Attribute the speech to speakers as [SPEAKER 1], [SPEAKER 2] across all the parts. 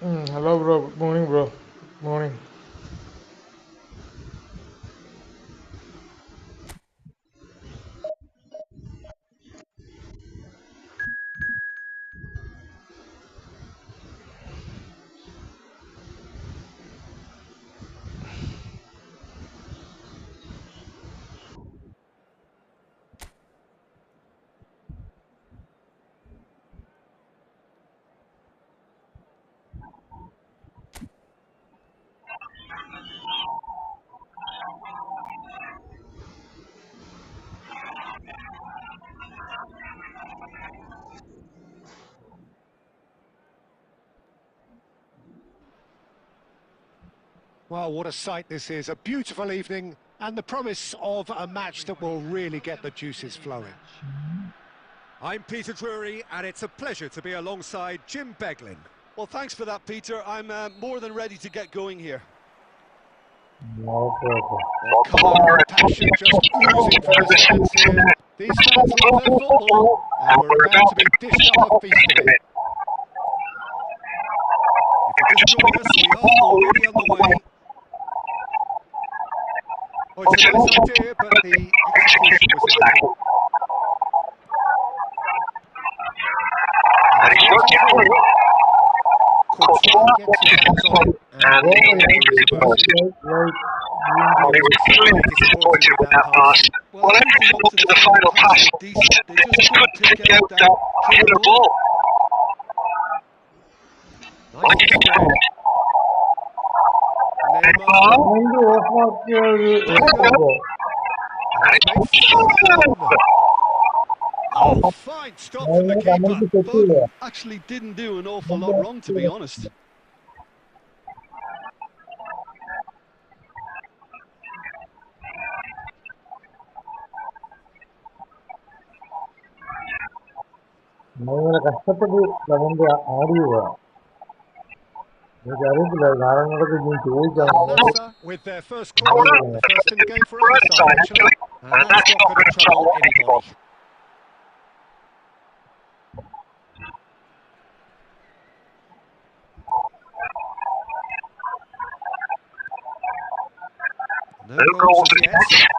[SPEAKER 1] Hello, bro. Good morning, bro. Good morning.
[SPEAKER 2] Well, what a sight this is. A beautiful evening and the promise of a match that will really get the juices flowing.
[SPEAKER 3] I'm Peter Drury, and it's a pleasure to be alongside Jim Beglin.
[SPEAKER 4] Well, thanks for that, Peter. I'm more than ready to get going here.
[SPEAKER 1] Okay.
[SPEAKER 2] Colour and passion just oozing from the stands here. These fans love their football, and we're about to be dished up a feast of it.
[SPEAKER 3] If you're just joining us, we are already on the way.
[SPEAKER 2] Oh, it's a nice idea, but the execution was lacking. And it's working. Courtois gets his hands on it, and the danger is averted.
[SPEAKER 4] Oh, they were feeling disappointed with that pass. Well, everything up to the final pass was decent. They just couldn't pick out that killer ball.
[SPEAKER 2] Nice spread.
[SPEAKER 4] Neymar.
[SPEAKER 2] Oh, fine stop from the keeper.
[SPEAKER 4] Foden actually didn't do an awful lot wrong, to be honest.
[SPEAKER 1] ഭയങ്കര കഷ്ടപ്പെട്ട് നമ്മുടെ ആടിയുക എനിക്കറിയത്തില്ല കാരണങ്ങളൊക്കെ ഞാൻ ചോദിച്ചാൽ
[SPEAKER 2] with their first corner, the first in the game for either side actually, and that's not going to trouble anybody. No goals as yet.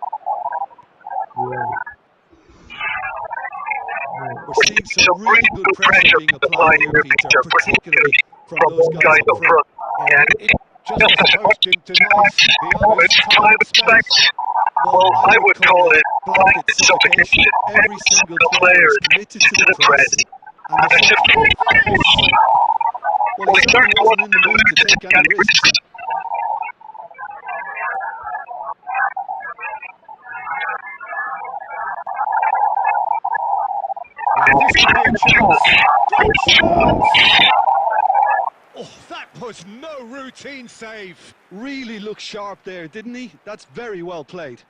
[SPEAKER 4] We're seeing some really good pressure being applied here, Peter, particularly from those guys up front.
[SPEAKER 2] And it just, I suppose, denies the others time and space.
[SPEAKER 4] Well, I would call it blanket suffocation. Every single player is committed to the press, and there's some well, he certainly wasn't in the mood to take any risks.
[SPEAKER 2] And this could be a chance. Great chance! Oh, that was no routine save.
[SPEAKER 4] Really looked sharp there, didn't he? That's very well played.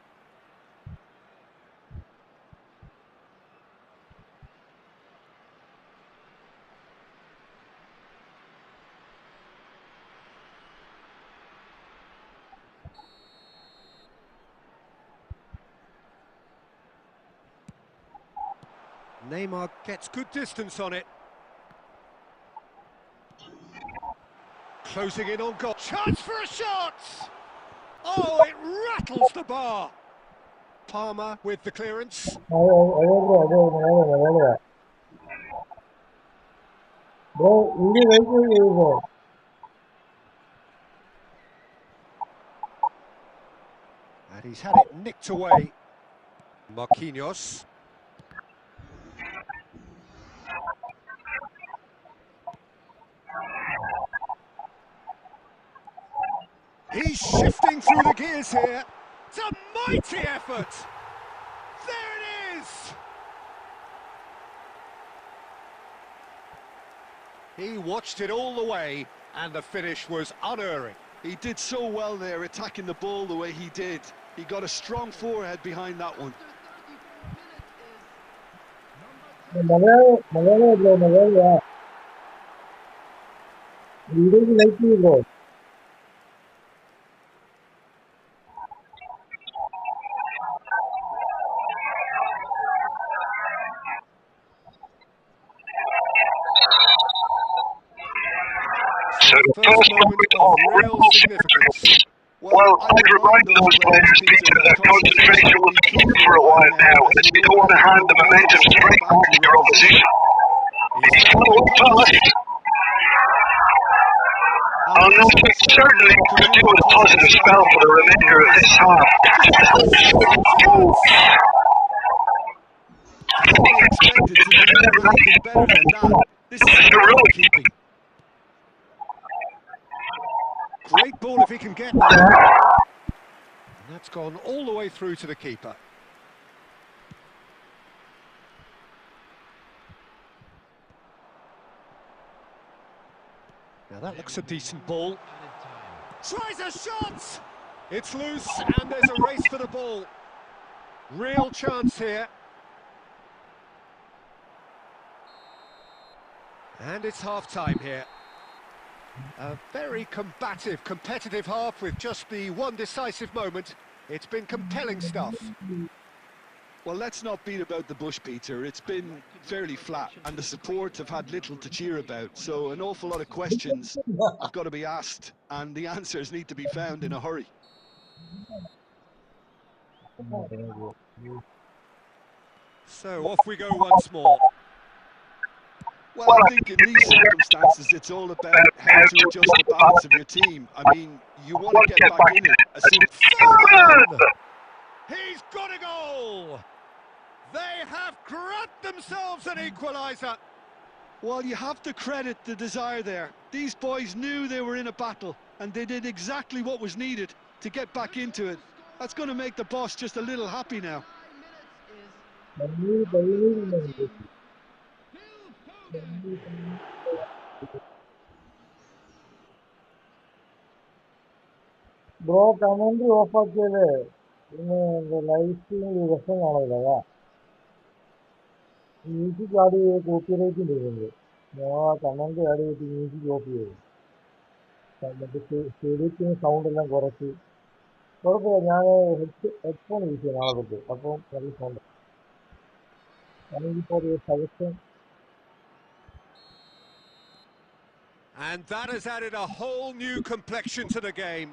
[SPEAKER 2] Neymar gets good distance on it. Closing in on goal. Chance for a shot! Oh, it rattles the bar.
[SPEAKER 3] Palmer with the clearance. And he's had it nicked away. Marquinhos. He's shifting through the gears here. It's a mighty effort. There it is. He watched it all the way, and the finish was unerring.
[SPEAKER 5] He did so well there, attacking the ball the way he did. He got a strong forehead behind that one.
[SPEAKER 3] So the first moment of real significance.
[SPEAKER 4] Well, I'd remind those players, Peter, that concentration will be key for a while now, as you don't want to hand the momentum straight back to your opposition. He's followed fast. And certainly could do with a positive spell for the remainder of this half.
[SPEAKER 3] Fully expected to do anything better than that. This is heroic keeping. Great ball if he can get that. And that's gone all the way through to the keeper. Now that looks a decent ball. Tries a shot! It's loose and there's a race for the ball. Real chance here. And it's half-time here. A very combative, competitive half with just the one decisive moment. It's been compelling stuff.
[SPEAKER 5] Well, let's not beat about the bush, Peter. It's been fairly flat, and the support have had little to cheer about. So an awful lot of questions have got to be asked, and the answers need to be found in a hurry.
[SPEAKER 3] So off we go once more.
[SPEAKER 5] Well, I think in these circumstances, it's all about how to adjust the balance of your team. I mean, you want to get back in it as soon as...
[SPEAKER 3] He's got a goal! They have grabbed themselves an equaliser.
[SPEAKER 5] Well, you have to credit the desire there. These boys knew they were in a battle, and they did exactly what was needed to get back into it. That's going to make the boss just a little happy now.
[SPEAKER 1] Bro, commentary offer the live stream version ആണ് music add ചെയ്ത് copyright വരുന്നുണ്ട് ഞാൻ comment add ചെയ്തിട്ട് music of ചെയ്തു മറ്റേ സ്റ്റേഡിയത്തിന് sound എല്ലാം കുറച്ച് കുഴപ്പമില്ല ഞാൻ ഹെഡ്ഫോൺ യൂസ് ചെയ്യാം നാളെ തൊട്ട് അപ്പം നല്ല sound four suggestion.
[SPEAKER 3] And that has added a whole new complexion to the game.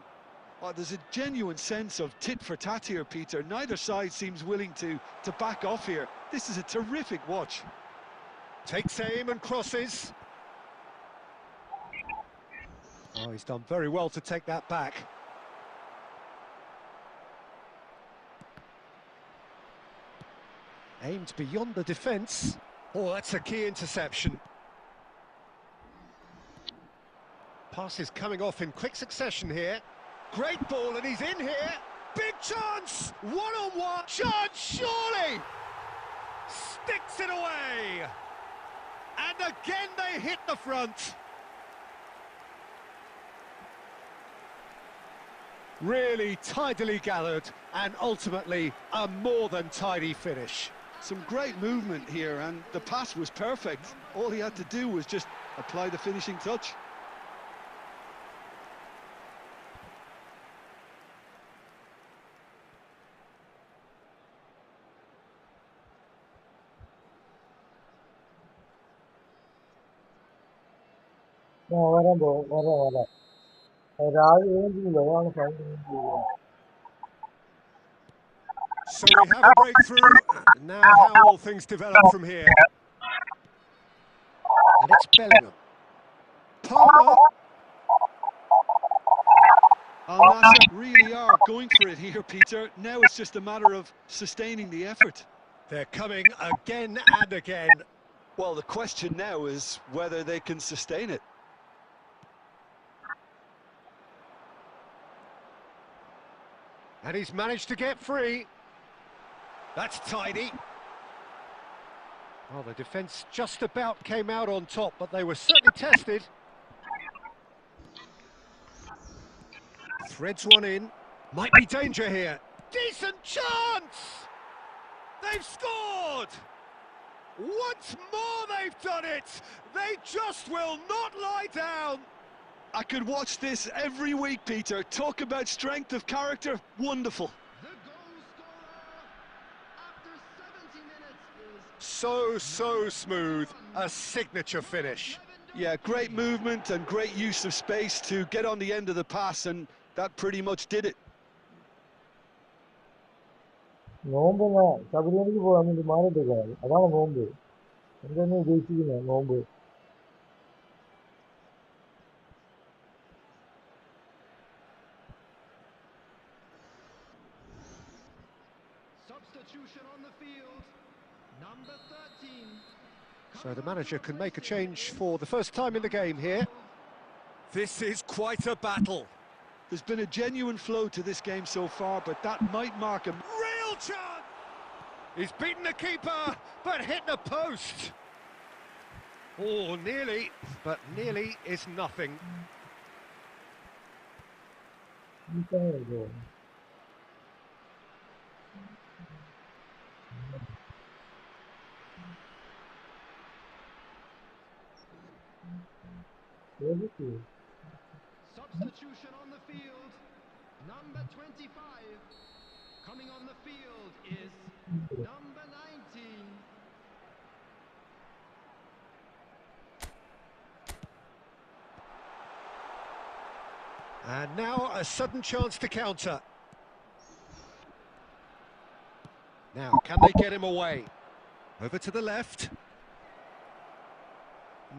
[SPEAKER 5] Oh, there's a genuine sense of tit for tat here, Peter. Neither side seems willing to back off here. This is a terrific watch.
[SPEAKER 3] Takes aim and crosses. Oh, he's done very well to take that back. Aimed beyond the defence. Oh, that's a key interception. Pass is coming off in quick succession here. Great ball, and he's in here. Big chance! One-on-one chance, surely! Sticks it away! And again they hit the front. Really tidily gathered, and ultimately a more than tidy finish.
[SPEAKER 5] Some great movement here, and the pass was perfect. All he had to do was just apply the finishing touch.
[SPEAKER 1] വരാൻ പോകും വരാം രാവിലെ ഏഞ്ചില്ല അതാണ് sound.
[SPEAKER 3] So we have a breakthrough. Now how will things develop from here? And it's Bellingham. Palmer.
[SPEAKER 5] Al Nassr really are going for it here, Peter. Now it's just a matter of sustaining the effort.
[SPEAKER 3] They're coming again and again.
[SPEAKER 5] Well, the question now is whether they can sustain it.
[SPEAKER 3] And he's managed to get free. That's tidy. Well, the defence just about came out on top, but they were certainly tested. Threads one in. Might be danger here. Decent chance! They've scored! Once more they've done it! They just will not lie down!
[SPEAKER 5] I could watch this every week, Peter. Talk about strength of character. Wonderful.
[SPEAKER 6] The goal scorer after 70 minutes is
[SPEAKER 3] So smooth. A signature finish.
[SPEAKER 5] Yeah, great movement and great use of space to get on the end of the pass, and that pretty much did it.
[SPEAKER 1] നോമ്പെന്നാ ശബരിമലയ്ക്ക് പോകാൻ വേണ്ടി മാറിയിട്ടേക്കാണ്. അതാണ് നോമ്പ്. എന്തെന്ന് ഉദ്ദേശിക്കുന്നത് നോമ്പ്?
[SPEAKER 6] substitution on the field. Number 13.
[SPEAKER 3] So the manager can make a change for the first time in the game here. This is quite a battle.
[SPEAKER 5] There's been a genuine flow to this game so far, but that might mark a
[SPEAKER 3] Real chance! He's beaten the keeper, but hit the post. Oh, nearly, but nearly is nothing.
[SPEAKER 1] എനിക്കറിയാമോ? ഏതൊക്കെ?
[SPEAKER 6] Substitution on the field. Number 25. Coming on the field is number 19.
[SPEAKER 3] And now a sudden chance to counter. Now, can they get him away? Over to the left.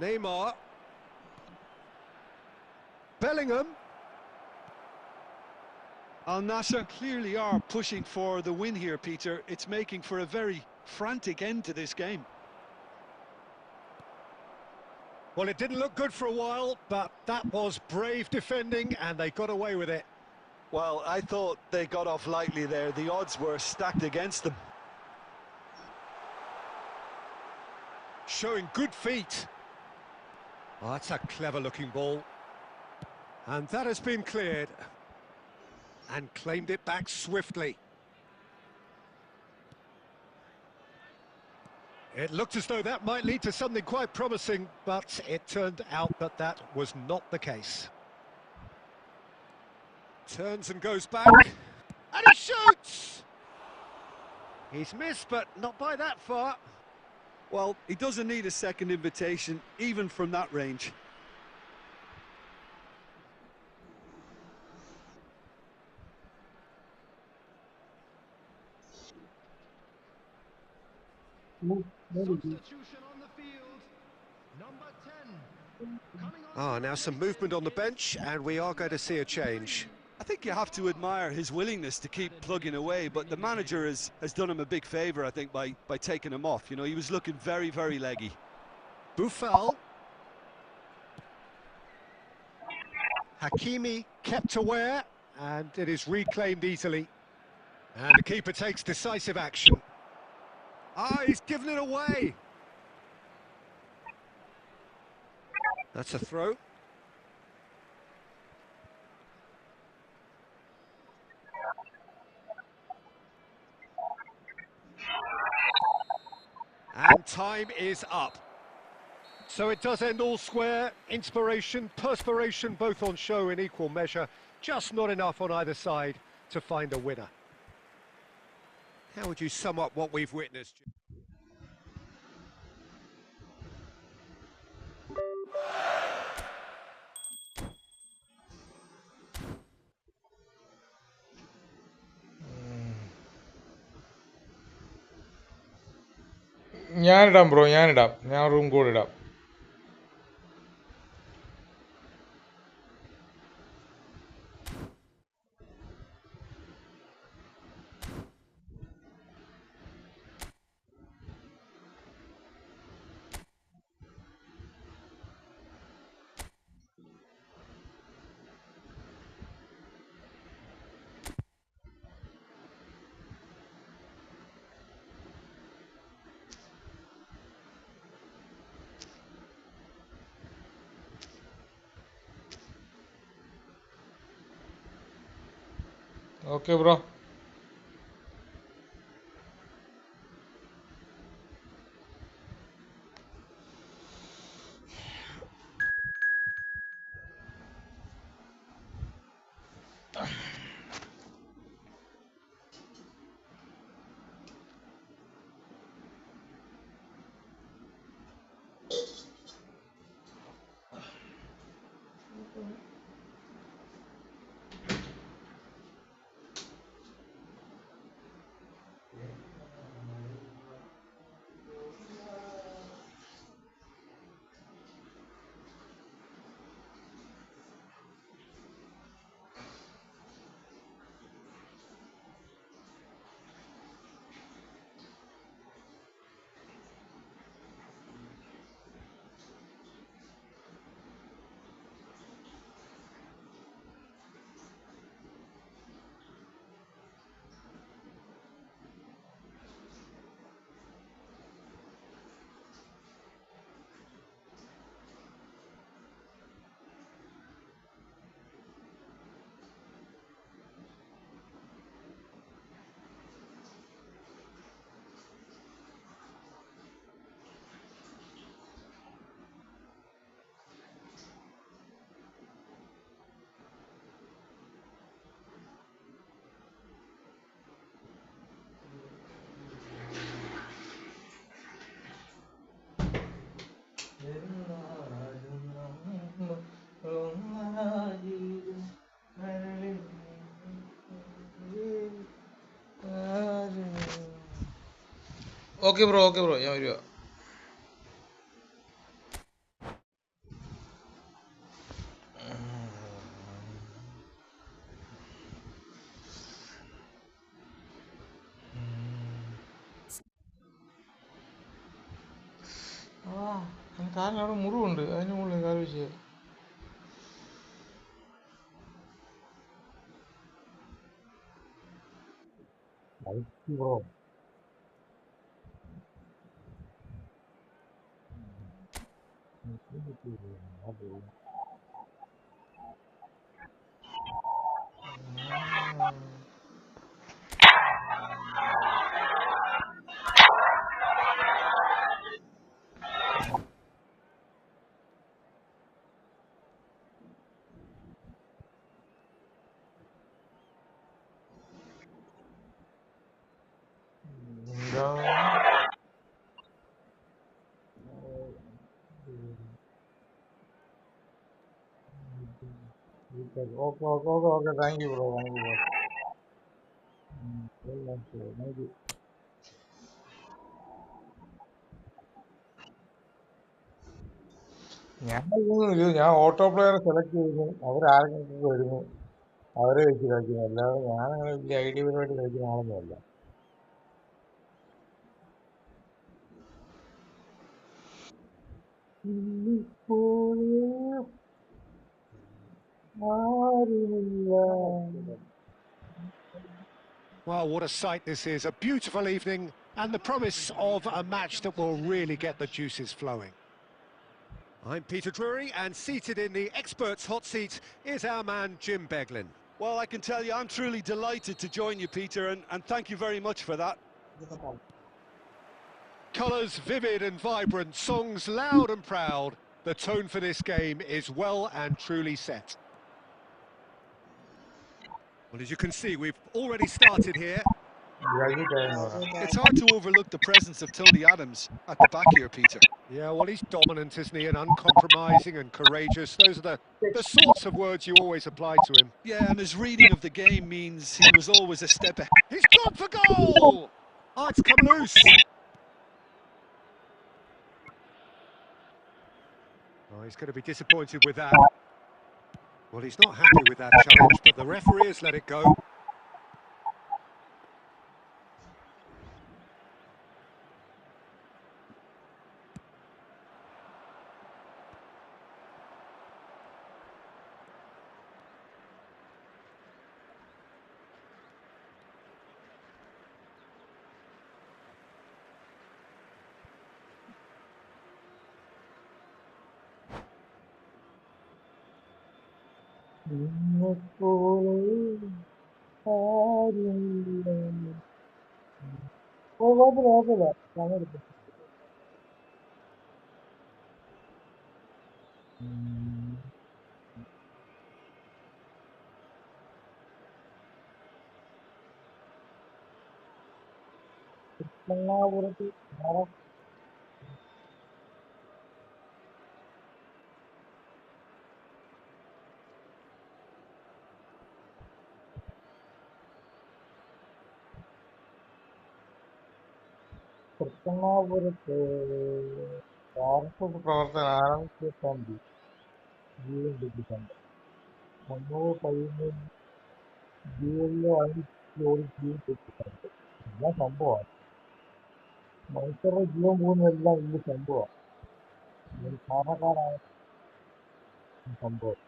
[SPEAKER 3] Neymar. Bellingham.
[SPEAKER 5] Al Nassr clearly are pushing for the win here, Peter. It's making for a very frantic end to this game.
[SPEAKER 3] Well, it didn't look good for a while, but that was brave defending and they got away with it.
[SPEAKER 5] Well, I thought they got off lightly there. The odds were stacked against them.
[SPEAKER 3] Showing good feet. Oh, that's a clever-looking ball. And that has been cleared. And claimed it back swiftly. It looked as though that might lead to something quite promising, but it turned out that that was not the case. Turns and goes back. And he shoots! He's missed, but not by that far.
[SPEAKER 5] Well, he doesn't need a second invitation, even from that range.
[SPEAKER 6] Substitution on the field. Number 10. Coming on
[SPEAKER 3] Now some movement on the bench, and we are going to see a change.
[SPEAKER 5] I think you have to admire his willingness to keep plugging away, but the manager has done him a big favour, I think, by taking him off. You know, he was looking very, very leggy.
[SPEAKER 3] Boufal. Hakimi kept aware, and it is reclaimed easily. And the keeper takes decisive action. He's given it away. That's a throw. And time is up. So it does end all square. Inspiration, perspiration, both on show in equal measure. Just not enough on either side to find a winner. How would you sum up what we've witnessed?
[SPEAKER 7] ഞാനിടാം bro, ഞാനിടാം. ഞാൻ room code ഇടാം. Okay bro. Okay bro, okay bro, ഞാൻ വരുവാ. കാലിന് അവിടെ മുറിവുണ്ട്, അതിന് മുകളിൽ കാല് വെച്ച്.
[SPEAKER 1] Bro okay okay okay okay, thank you bro, thank you bro. Thank you. ഞാൻ ഓട്ടോ പ്ലെയർ സെലക്ട് ചെയ്യുന്നു, അവരാരെങ്കിലും വരുന്നു, അവരെ വെച്ച് കളിക്കുന്നു. അല്ലാതെ ഞാനങ്ങനെ വലിയ ഐഡിയ പരമായിട്ട് കളിക്കുന്ന ആളൊന്നുമല്ല.
[SPEAKER 3] Well, what a sight this is. A beautiful evening and the promise of a match that will really get the juices flowing. I'm Peter Drury, and seated in the experts' hot seat is our man Jim Beglin.
[SPEAKER 5] Well, I can tell you I'm truly delighted to join you, Peter, and thank you very much for that.
[SPEAKER 3] Colours vivid and vibrant, songs loud and proud. The tone for this game is well and truly set. Well, as you can see, we've already started here.
[SPEAKER 5] It's hard to overlook the presence of Tony Adams at the back here, Peter.
[SPEAKER 3] Yeah, well, he's dominant, isn't he? And uncompromising and courageous. Those are the sorts of words you always apply to him.
[SPEAKER 5] Yeah, and his reading of the game means he was always a step ahead.
[SPEAKER 3] He's gone for goal! Oh, it's come loose. Oh, he's going to be disappointed with that. Well, he's not happy with that challenge, but the referee has let it go.
[SPEAKER 7] പ്രവർത്തനം ആരംഭിക്കാൻ
[SPEAKER 1] ജീവൻ ലഭിക്കുന്നുണ്ട്. മുന്നൂറ് കഴിയുന്ന ജീവനിലെ ഓടി ജീവൻ ലഭിക്കുന്നുണ്ട്. എല്ലാം സംഭവമാണ്. മനുഷ്യരുടെ ജീവൻ പോകുന്നതെല്ലാം വലിയ സംഭവമാണ്. ഒരു സാധാരണക്കാരായ സംഭവം.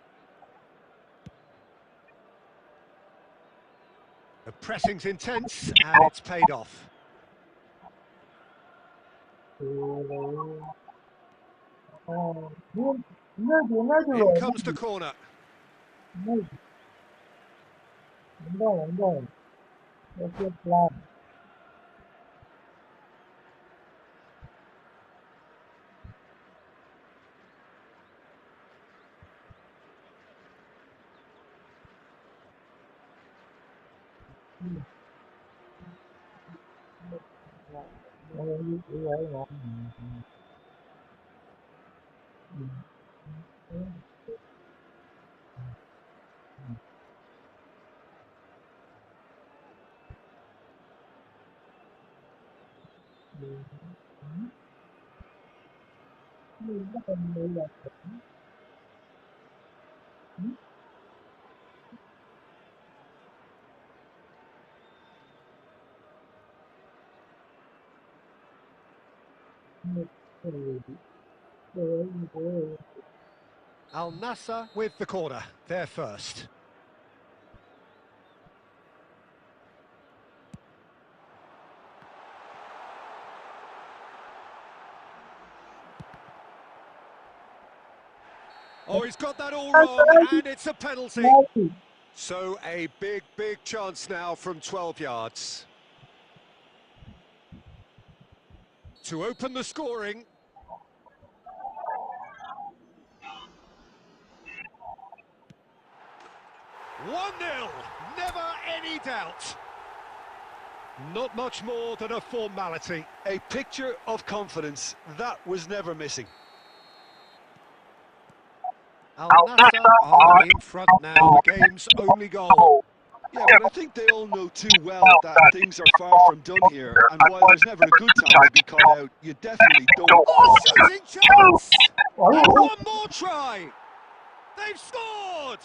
[SPEAKER 3] The pressing's intense, and it's paid off. In comes the corner.
[SPEAKER 1] എന്താണ് plan?
[SPEAKER 3] Al Nassr with the corner. They're first. Oh, he's got that all wrong, and it's a penalty. So a big chance now from 12 yards. To open the scoring. One 0, never any doubt. Not much more than a formality.
[SPEAKER 5] A picture of confidence, that was never missing.
[SPEAKER 3] Al Nassr are in front now, the game's only goal.
[SPEAKER 5] Yeah, but I think they all know too well that things are far from done here, and while there's never a good time to be caught out, you definitely don't.
[SPEAKER 3] Oh, shooting chance! And one more try! They've scored!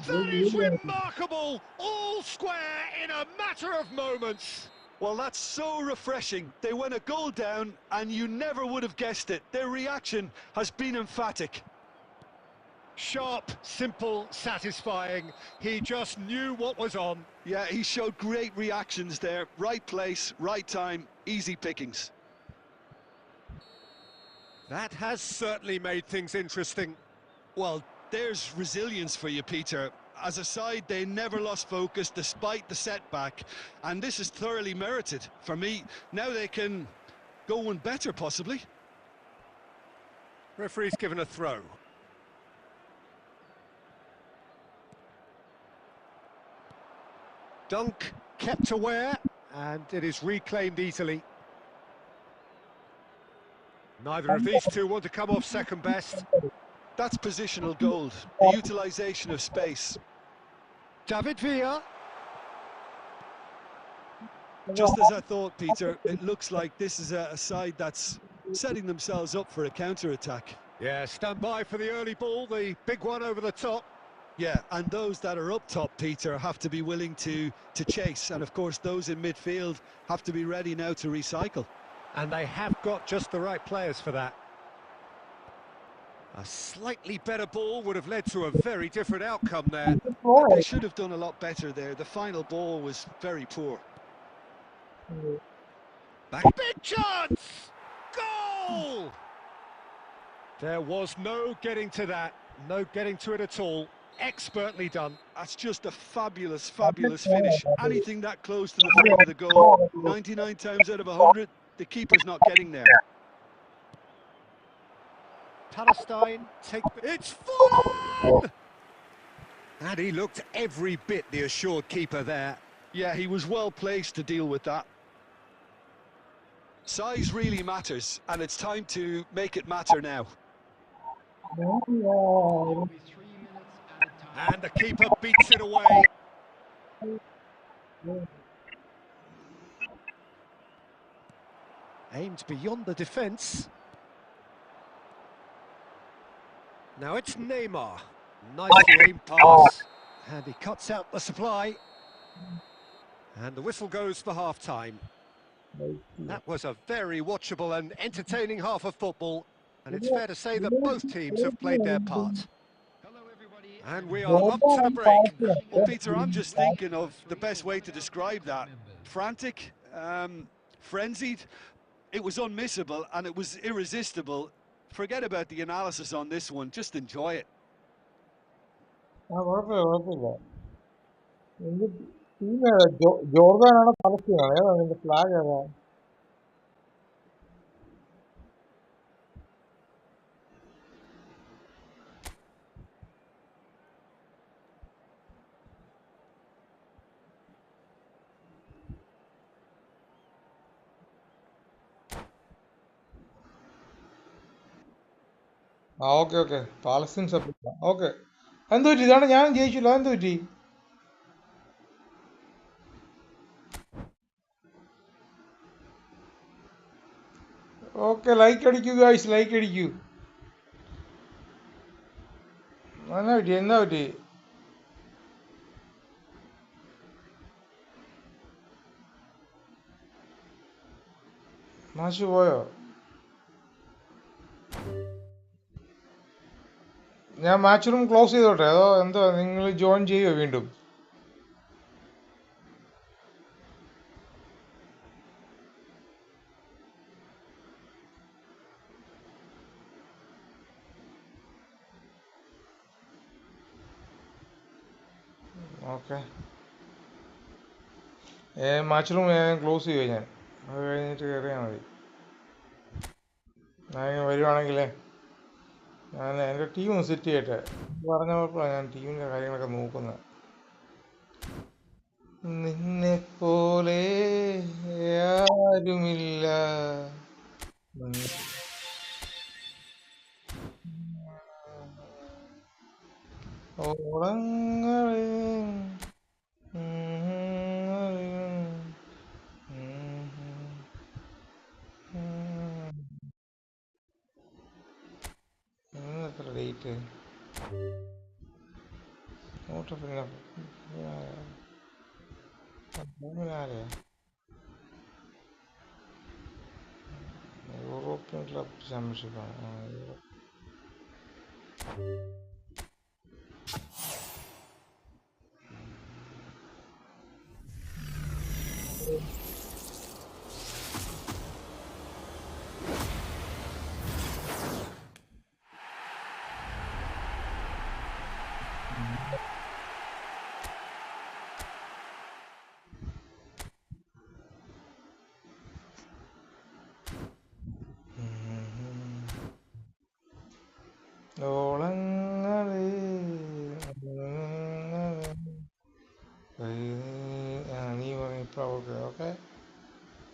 [SPEAKER 3] That is remarkable, all square in a matter of moments.
[SPEAKER 5] Well, that's so refreshing. They went a goal down, and you never would have guessed it. Their reaction has been emphatic.
[SPEAKER 3] Sharp, simple, satisfying. He just knew what was on.
[SPEAKER 5] Yeah, he showed great reactions there. Right place, right time, easy pickings.
[SPEAKER 3] That has certainly made things interesting.
[SPEAKER 5] Well, there's resilience for you, Peter. As a side, they never lost focus despite the setback, and this is thoroughly merited. For me, now they can go one better, possibly.
[SPEAKER 3] Referee's given a throw. Dunk kept aware, and it is reclaimed easily. Neither of these two want to come off second best.
[SPEAKER 5] That's positional gold, the utilisation of space.
[SPEAKER 3] David Villa.
[SPEAKER 5] Just as I thought, Peter, it looks like this is a side that's setting themselves up for a counter-attack.
[SPEAKER 3] Yeah, stand by for the early ball, the big one over the top.
[SPEAKER 5] Yeah, and those that are up top, Peter, have to be willing to chase. And of course, those in midfield have to be ready now to recycle.
[SPEAKER 3] And they have got just the right players for that. A slightly better ball would have led to a very different outcome there.
[SPEAKER 5] They should have done a lot better there. The final ball was very poor.
[SPEAKER 3] Back. Big chance! Goal! There was no getting to that. No getting to it at all. Expertly done.
[SPEAKER 5] That's just a fabulous, fabulous finish. Anything that close to the front of the goal, 99 times out of 100, the keeper's not getting there.
[SPEAKER 3] Palestine it's full on! And he looked every bit the assured keeper there.
[SPEAKER 5] Yeah, he was well placed to deal with that. Size really matters, and it's time to make it matter now.
[SPEAKER 6] It'll be 3 minutes at a time.
[SPEAKER 3] And the keeper beats it away. Aimed beyond the defence. Now it's Neymar. Nicely aimed pass. And he cuts out the supply. And the whistle goes for half-time. That was a very watchable and entertaining half of football. And it's fair to say that both teams have played their part.
[SPEAKER 6] Hello, everybody.
[SPEAKER 3] And we are up to the break.
[SPEAKER 5] Well, Peter, I'm just thinking of the best way to describe that. Frantic, frenzied. It was unmissable and it was irresistible. Forget about the analysis on this one. Just enjoy it.
[SPEAKER 1] കുഴപ്പമില്ല. Team ഏതാ? ജോർദാനാണോ പലസ്തീനാണോ? ഏതാ നിന്റെ flag ഏതാ? Okay Palestine support. Okay, എന്ത് പറ്റി? ഇതാണ് ഞാൻ ജയിച്ചില്ല, എന്ത് പറ്റി? ഓക്കെ, ലൈക്ക് അടിക്കൂ ഗായ്സ്, ലൈക്ക് അടിക്കൂ. എന്നാ പറ്റി? മാച്ച് പോയോ? ഞാൻ മാച്ച് റൂം ക്ലോസ് ചെയ്തോട്ടെ അതോ എന്തോ നിങ്ങൾ ജോയിൻ ചെയ്യുമോ വീണ്ടും? ഓക്കെ, മാച്ച് റൂം ഞാൻ ക്ലോസ് ചെയ്യുമോ? ഞാൻ അത് കഴിഞ്ഞിട്ട് കയറിയാൽ മതി. ഞാൻ വരുവാണെങ്കിലേ ഞാൻ എൻ്റെ ടീം ഒന്ന് സെറ്റ് ചെയ്യട്ടെ. പറഞ്ഞപ്പോഴാണ് ഞാൻ ടീമിൻ്റെ കാര്യങ്ങളൊക്കെ നോക്കുന്നത്. നിന്നെപ്പോലെ ആരുമില്ല. ഓളങ്ങളെ എത്ര ഡേറ്റ് യൂറോപ്യൻ ക്ലബ് ചാമ്പ്യൻഷിപ്പാണ്. ഓളങ്ങളെ നീ ഇപ്പൊ ഓക്കെ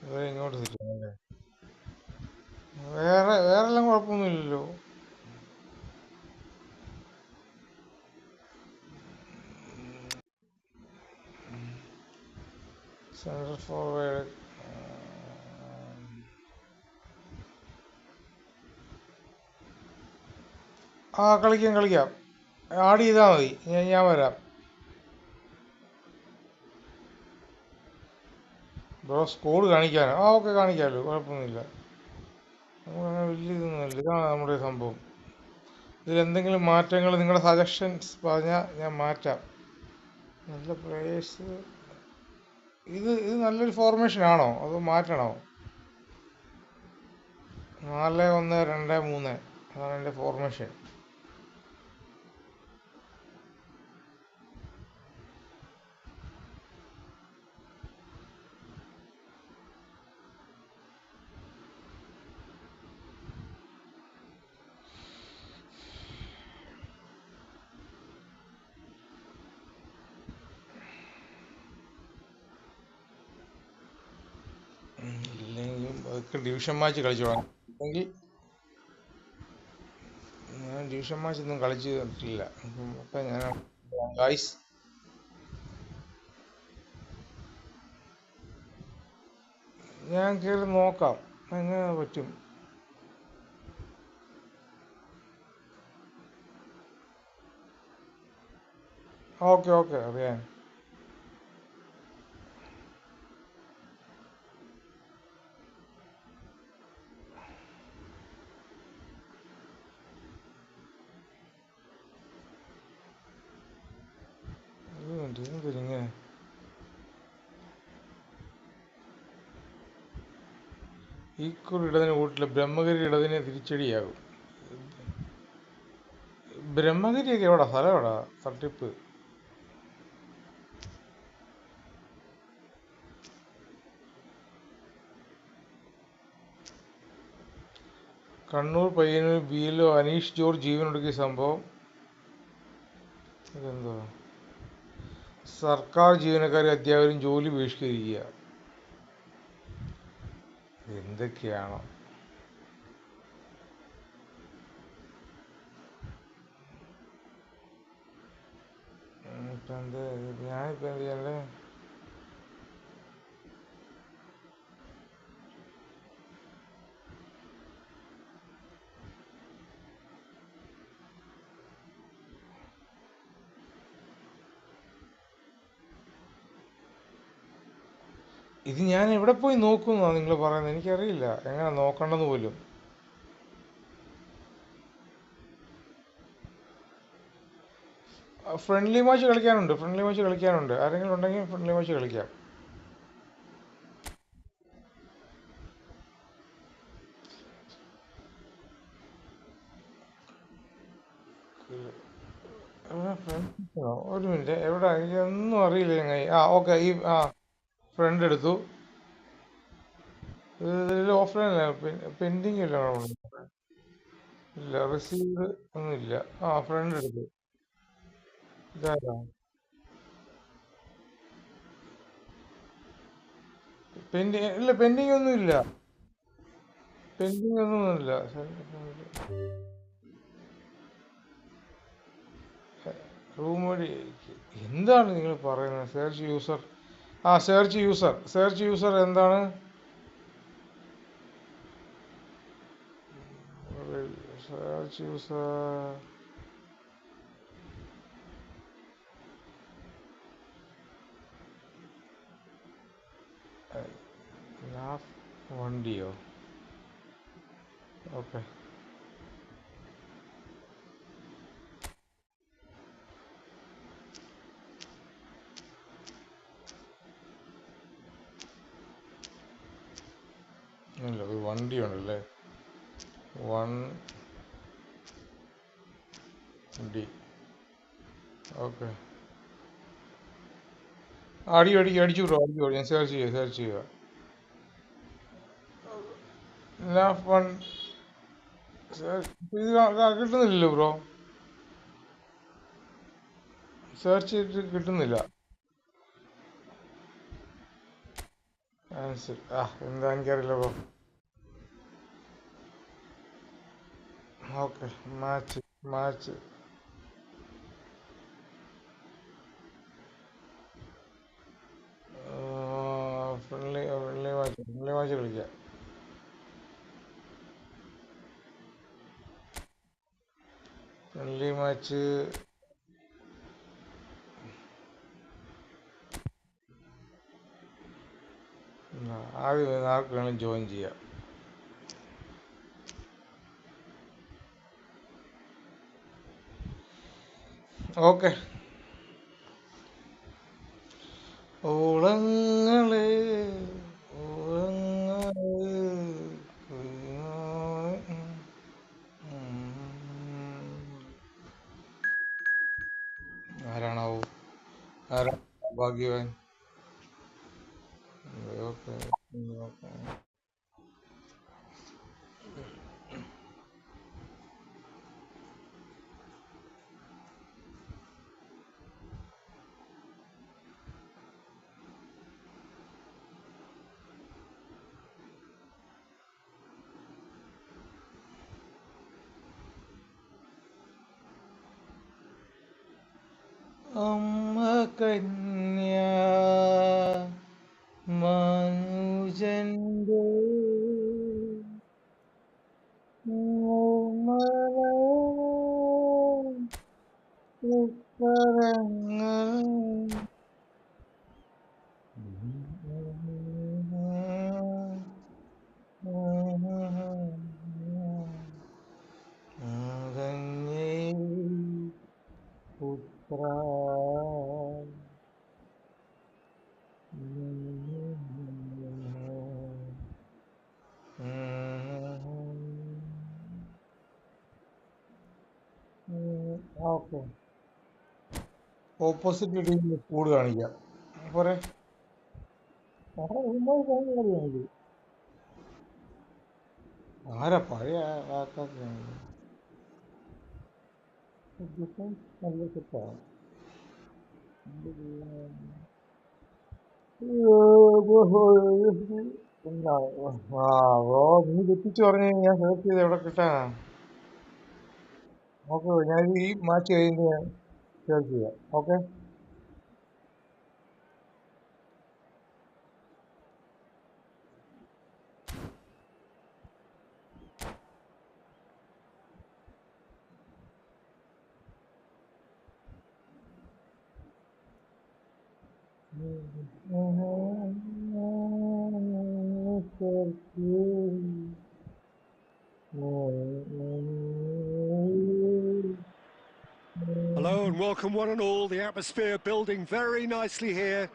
[SPEAKER 1] ഇവരെ ഇങ്ങോട്ട് സെറ്റ് ചെയ്യാം. വേറെല്ലാം കുഴപ്പമൊന്നുമില്ലല്ലോ. സെൻട്രൽ ഫോർവേഡ്
[SPEAKER 7] ആ കളിക്കാം കളിക്കാം. ആഡ് ചെയ്താൽ മതി, ഞാൻ വരാം. ബ്രോ സ്കോഡ് കാണിക്കാനോ? ആ ഓക്കെ, കാണിക്കാമല്ലോ, കുഴപ്പമൊന്നുമില്ല. നമുക്കങ്ങനെ വലിയ ഇതൊന്നുമില്ല. ഇതാണ് നമ്മുടെ സംഭവം. ഇതിലെന്തെങ്കിലും മാറ്റങ്ങൾ നിങ്ങളുടെ സജഷൻസ് പറഞ്ഞാൽ ഞാൻ മാറ്റാം. നല്ല പ്ലേയേഴ്സ്. ഇത് നല്ലൊരു ഫോർമേഷൻ ആണോ അതോ മാറ്റണോ? 4-1-2-3 അതാണ് എൻ്റെ ഫോർമേഷൻ. ഇല്ലെങ്കിൽ അതൊക്കെ ഡിവിഷൻ മാച്ച് കളിച്ചോളാം. അല്ലെങ്കിൽ ഞാൻ ഡിവിഷൻ മാച്ച് ഒന്നും കളിച്ച് തന്നിട്ടില്ല. അപ്പം ഞാൻ ഗായ്സ് ഞാൻ കയറി നോക്കാം എങ്ങനെ പറ്റും. ഓക്കെ ഓക്കെ, അറിയാം. ഇങ്ങനെ ഈക്വൽ ഇടതിന് കൂട്ടില്ല, ബ്രഹ്മഗിരി ഇടതിനെ തിരിച്ചടിയാകും. ബ്രഹ്മഗിരിയൊക്കെ എവിടാ, സ്ഥലം എവിടാ? തട്ടിപ്പ്. കണ്ണൂർ പയ്യന്നൂർ ബിയിലോ അനീഷ് ജോർജ് ജീവനൊടുക്കിയ സംഭവം. ഇതെന്തോ സർക്കാർ ജീവനക്കാരും അധ്യാപകരും ജോലി ബഹിഷ്കരിക്കുക. എന്തൊക്കെയാണോ? ഇപ്പം എന്ത് ഞാനിപ്പോൾ എന്ത് ചെയ്യണ്ടേ? ഇത് ഞാൻ എവിടെ പോയി നോക്കുന്നതാണ് നിങ്ങൾ പറയുന്നത്? എനിക്കറിയില്ല എങ്ങനെ നോക്കണ്ടെന്ന് പോലും. ഫ്രണ്ട്ലി മാച്ച് കളിക്കാനുണ്ട്. ആരെങ്കിലും ഉണ്ടെങ്കിൽ ഫ്രണ്ട്ലി മാച്ച് കളിക്കാം. ഒരു മിനിറ്റ്, എവിടെ? എനിക്കൊന്നും അറിയില്ല ചങ്ങായി. ഓക്കെ, ഫ്രണ്ട് എടുത്തു. ഇതിൽ ഓഫ്ലൈനല്ല, പെൻഡിങ് ഇല്ല. ഇല്ല, റിസീവ്ഡ് ഒന്നുമില്ല. ഫ്രണ്ട് എടുത്തു. ഇതാരാ? ഇല്ല, പെൻഡിങ് ഒന്നുമില്ല. റൂം വഴി എന്താണ് നിങ്ങൾ പറയുന്നത്? സെർച്ച് യൂസർ എന്താണ്? സെർച്ച് യൂസർ വണ്ടിയോ? ഓക്കെ, ഇല്ല, ഒരു വണ്ടിയുണ്ടല്ലേ. വണ്ടി. ഓക്കെ, അടിച്ചു ബ്രോ, ഞാൻ സെർച്ച് ചെയ്യുക. ഇത് കിട്ടുന്നില്ലല്ലോ ബ്രോ. സെർച്ച് ചെയ്തിട്ട് കിട്ടുന്നില്ല. എന്താ എനിക്കറിയില്ല bro. Okay, match friendly match കളിക്കാം. ഫ്രണ്ട്ലി മാച്ച് ആദ്യം ആർക്ക് വേണമെങ്കിലും ജോയിൻ ചെയ്യാം. ഓക്കെ. ഓളങ്ങളെ ആരാണാവോ? ആരാ ഭാഗ്യവാൻ? ഓക്കെ. അമ്മ കന്യ മനുജന്റെ പുത്ര ഓക്കെ. ഓപ്പോസിറ്റ് ടീമിന് കൂട് കാണിക്കാം. പോരെ ആരാ പഴയ ആൾക്കാർക്ക് നല്ല സെറ്റാണ്. നീ തെറ്റിച്ച് പറഞ്ഞു ഞാൻ സെർച്ച് ചെയ്ത് എവിടെ കിട്ടാനാ? ഓക്കെ, ഞാൻ ഈ മാച്ച് കഴിഞ്ഞ് സെർച്ച് ചെയ്യാം. Okay.
[SPEAKER 3] Hello and welcome one and all. The atmosphere building very nicely here.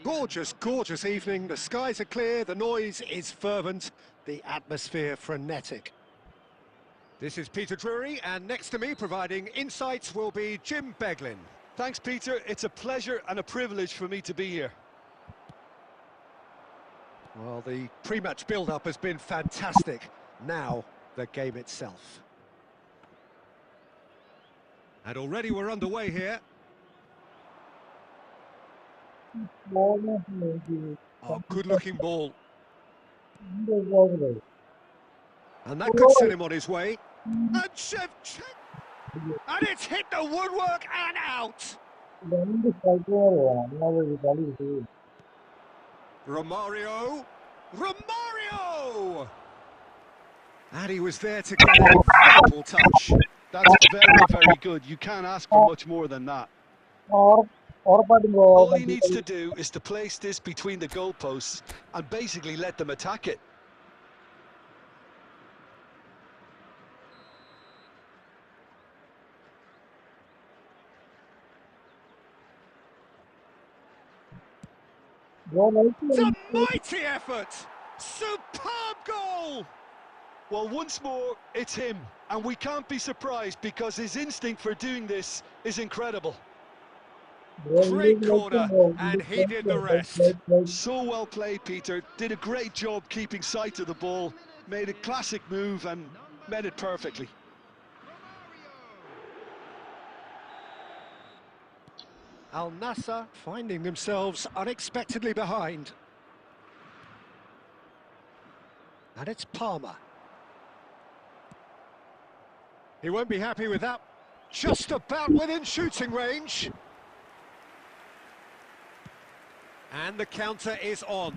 [SPEAKER 3] Gorgeous, gorgeous evening. The skies are clear, the noise is fervent, the atmosphere frenetic. This is Peter Drury, and next to me providing insights will be Jim Beglin.
[SPEAKER 5] Thanks, Peter. It's a pleasure and a privilege for me to be here.
[SPEAKER 3] Well, the pre-match build-up has been fantastic. Now, the game itself. And already we're underway here. Oh, good-looking ball. And that could send him on his way. And and it's hit the woodwork and out. Romario. And he was there to get a vital touch.
[SPEAKER 5] That's very, very good. You can't ask for much more than that. All he needs to do is to place this between the goalposts and basically let them attack it.
[SPEAKER 3] It's a mighty effort! Superb goal!
[SPEAKER 5] Well, once more, it's him, and we can't be surprised because his instinct for doing this is incredible.
[SPEAKER 3] Great corner, and he did the rest.
[SPEAKER 5] So well played, Peter. Did a great job keeping sight of the ball, made a classic move and met it perfectly.
[SPEAKER 3] Al Nassr finding themselves unexpectedly behind. And it's Palmer. He won't be happy with that. Just about within shooting range. And the counter is on.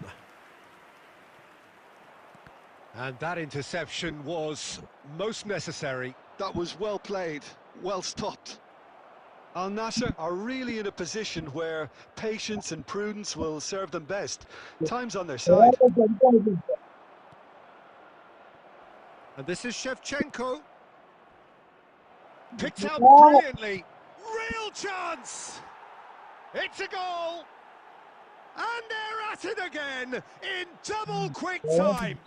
[SPEAKER 3] And that interception was most necessary.
[SPEAKER 5] That was well played. Well stopped. Al Nassr are really in a position where patience and prudence will serve them best. Time's on their side.
[SPEAKER 3] And this is Shevchenko. Picked out brilliantly. Real chance! It's a goal! And they're at it again in double quick time.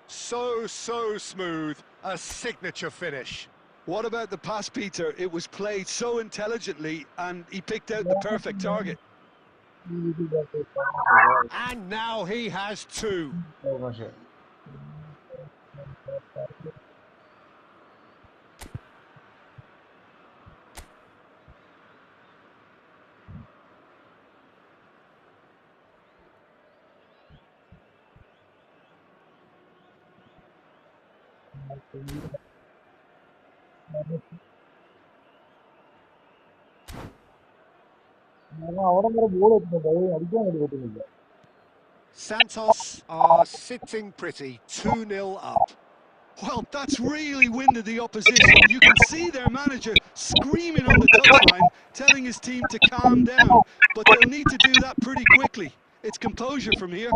[SPEAKER 3] So smooth. A signature finish.
[SPEAKER 5] What about the pass, Peter? It was played so intelligently and he picked out the perfect target.
[SPEAKER 3] And now he has two.
[SPEAKER 7] പക്ഷേ
[SPEAKER 1] അവിടെ വരെ ball എത്തുന്നുണ്ട്, അത് അടിക്കാൻ വേണ്ടി പറ്റുന്നില്ല.
[SPEAKER 3] Santos are sitting pretty, 2-0 up.
[SPEAKER 5] Well, that's really winded the opposition. You can see their manager screaming on the touchline, telling his team to calm down. But they'll need to do that pretty quickly. It's composure from here.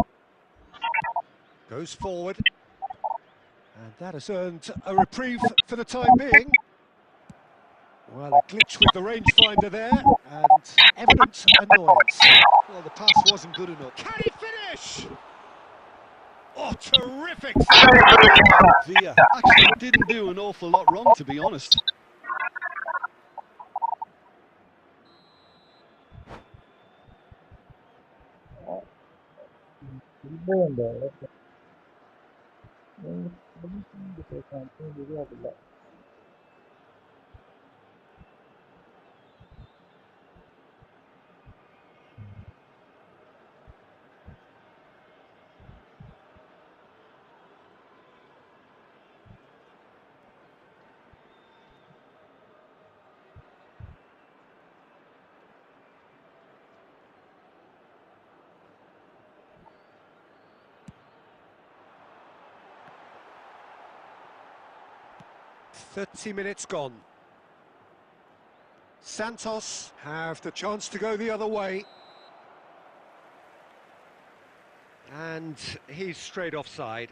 [SPEAKER 3] Goes forward. And that has earned a reprieve for the time being. Well, a glitch with the rangefinder there, and evident annoyance.
[SPEAKER 5] Well, the pass wasn't good enough.
[SPEAKER 3] Can he finish? Oh, terrific!
[SPEAKER 5] Villa actually didn't do an awful lot wrong, to be honest.
[SPEAKER 1] ഇതുണ്ട് ശരിയാക്കില്ല.
[SPEAKER 3] "30 minutes gone. Santos have the chance to go the other way. And he's straight offside.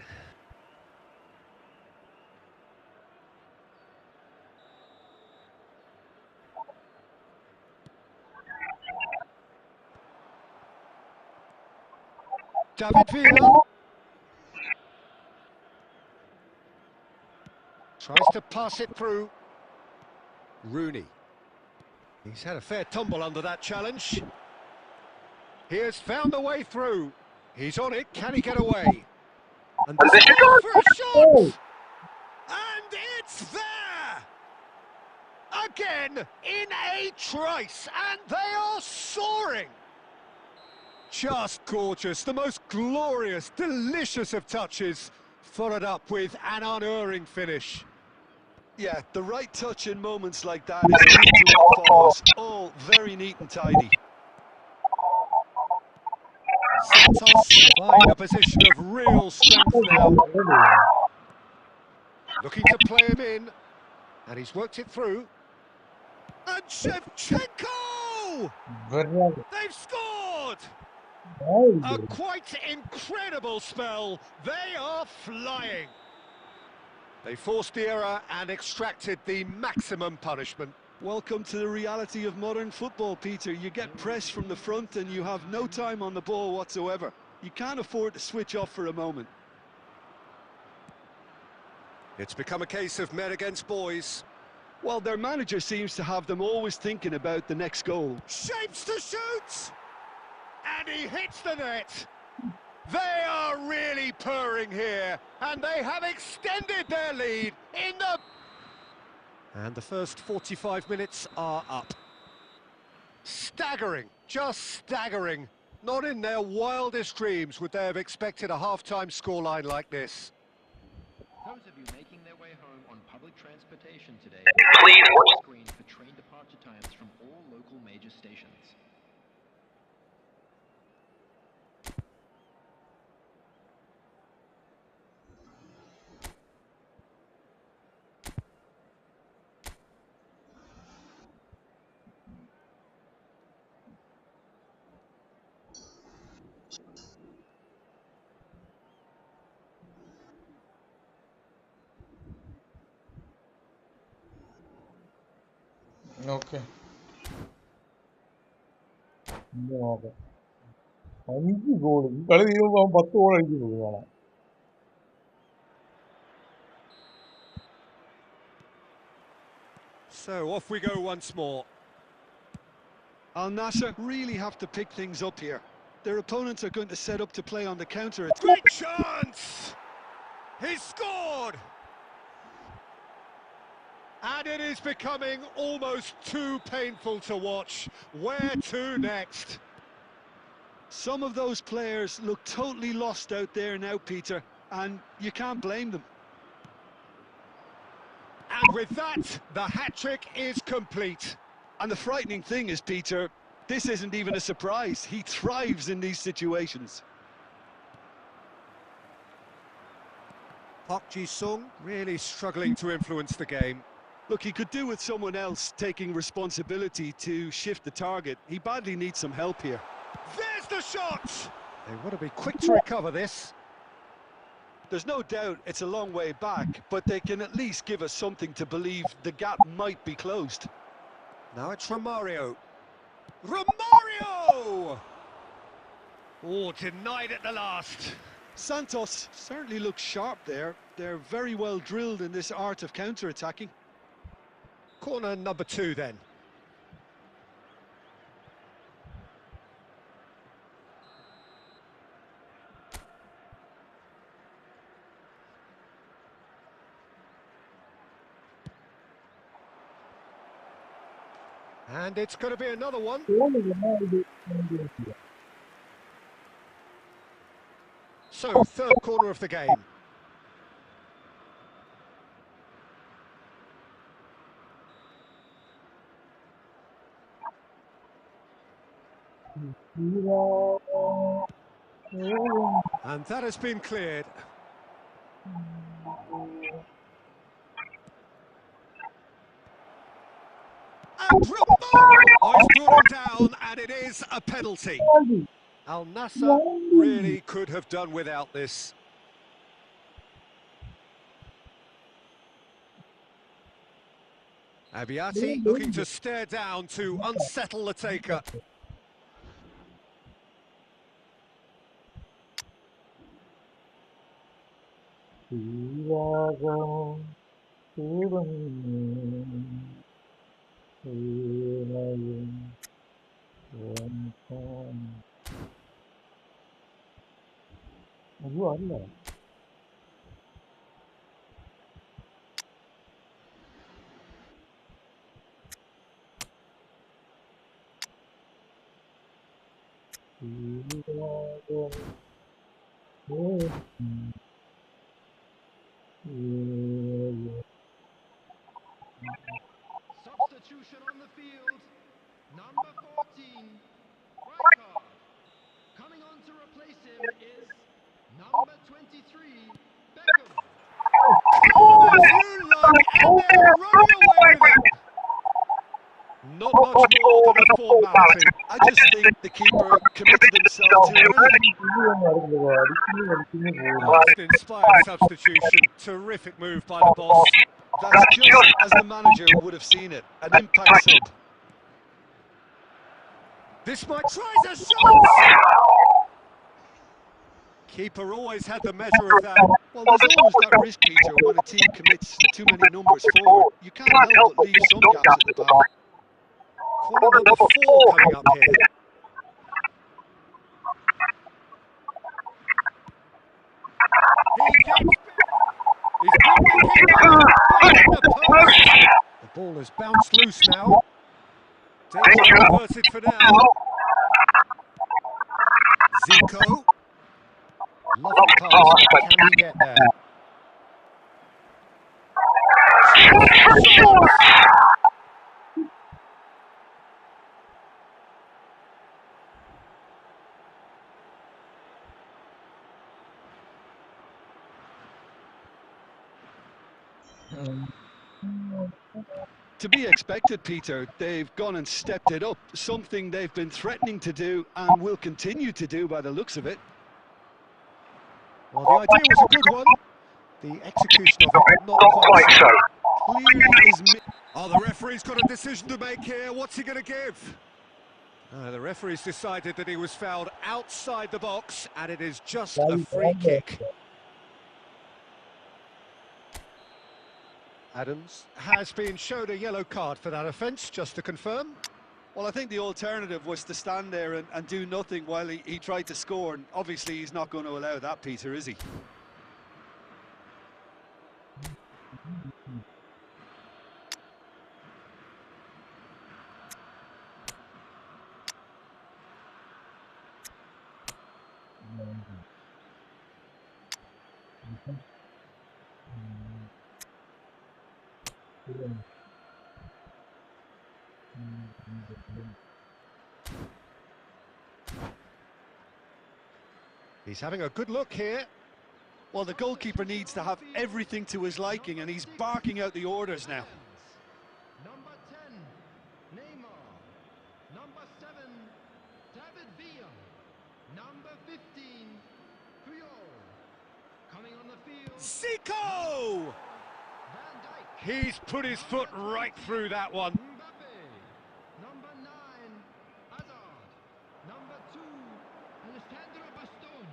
[SPEAKER 3] David Villa tries to pass it through. Rooney. He's had a fair tumble under that challenge. He has found a way through. He's on it. Can he get away? And this is for a shot! And it's there! Again in a trice, and they are soaring! Just gorgeous, the most glorious, delicious of touches, followed up with an unerring finish.
[SPEAKER 5] Yeah, the right touch in moments like that is key to what follows. All very neat and tidy.
[SPEAKER 3] Santos find a position of real strength now. Looking to play him in, and he's worked it through. And Shevchenko! They've scored! A quite incredible spell. They are flying. They forced the error and extracted the maximum punishment.
[SPEAKER 5] Welcome to the reality of modern football, Peter. You get press from the front and you have no time on the ball whatsoever. You can't afford to switch off for a moment.
[SPEAKER 3] It's become a case of men against boys.
[SPEAKER 5] Well, their manager seems to have them always thinking about the next goal.
[SPEAKER 3] Shapes to shoot! And he hits the net. They are really purring here, and they have extended their lead in the... And the first 45 minutes are up. Staggering, just staggering. Not in their wildest dreams would they have expected a half-time scoreline like this.
[SPEAKER 6] Those of you making their way home on public transportation today,
[SPEAKER 4] Please watch.
[SPEAKER 6] screen for train departure times from all local major stations.
[SPEAKER 7] Okay.
[SPEAKER 1] ഇന്ന് നോക്കാം. 5 goal ഈ കളി തീരുമ്പോൾ 10 goal അടിച്ചു പോകും കാണാം.
[SPEAKER 3] So off we go once more.
[SPEAKER 5] Al Nassr really have to pick things up here. Their opponents are going to set up to play on the counter.
[SPEAKER 3] Great chance! He's scored! And it is becoming almost too painful to watch. Where to next?
[SPEAKER 5] Some of those players look totally lost out there now, Peter, and you can't blame them.
[SPEAKER 3] And with that, the hat-trick is complete.
[SPEAKER 5] And the frightening thing is, Peter, this isn't even a surprise. He thrives in these situations.
[SPEAKER 3] Park Ji-sung really struggling to influence the game.
[SPEAKER 5] Look, he could do with someone else taking responsibility to shift the target. He badly needs some help here.
[SPEAKER 3] There's the shot! They want to be quick to recover this.
[SPEAKER 5] There's no doubt it's a long way back, but they can at least give us something to believe the gap might be closed.
[SPEAKER 3] Now it's Romario. Romario! Oh, denied at the last.
[SPEAKER 5] Santos certainly looks sharp there. They're very well drilled in this art of counter-attacking.
[SPEAKER 3] Corner number 2 then. And it's going to be another one. So, third corner of the game. And that has been cleared. And Romario! Oh, he's brought him down, and it is a penalty. Al Nassr really could have done without this. Abiati looking to stare down to unsettle the taker.
[SPEAKER 1] അയ്യോ അല്ല
[SPEAKER 6] Substitution on the field. Number 14, Riker. Coming on to replace him is number 23, Beckham.
[SPEAKER 3] Calm as you like, and they're running away with it. Not much more than a formality.
[SPEAKER 5] I just think the keeper committed himself too early.
[SPEAKER 3] Most inspired substitution. Terrific move by the boss.
[SPEAKER 5] That's just as the manager would have seen it. An impact sub.
[SPEAKER 3] This might try a shot. Keeper always had the measure of that.
[SPEAKER 5] Well, there's always that risk, Peter, when a team commits too many numbers forward. You can't help but leave some gaps at the back.
[SPEAKER 3] Corner number 4 coming up here. He's beaten the keeper. The post. The ball has bounced loose now. Danger averted for now. Zico. Lovely pass, but can he get there?
[SPEAKER 5] To be expected, Peter. They've gone and stepped it up, something they've been threatening to do and will continue to do by the looks of it.
[SPEAKER 3] Well, the idea was a good one. The execution of it, not quite so.
[SPEAKER 5] clearly is...
[SPEAKER 3] Oh, the referee's got a decision to make here. What's he going to give? The referee's decided that he was fouled outside the box, and it is just a free kick. Adams has been shown a yellow card for that offence, just to confirm.
[SPEAKER 5] Well, I think the alternative was to stand there and do nothing while he tried to score, and obviously he's not going to allow that, Peter, is he?
[SPEAKER 3] He's having a good look here.
[SPEAKER 5] Well, the goalkeeper needs to have everything to his liking, and he's barking out the orders now.
[SPEAKER 6] Number 10, Neymar. Number 7, David Villa. Number 15, Puyol. Coming on the field,
[SPEAKER 3] Zico!
[SPEAKER 6] Van Dijk.
[SPEAKER 3] He's put his foot right through that one.
[SPEAKER 6] Mbappe. Number 9, Hazard. Number 2, Alessandro Bastoni.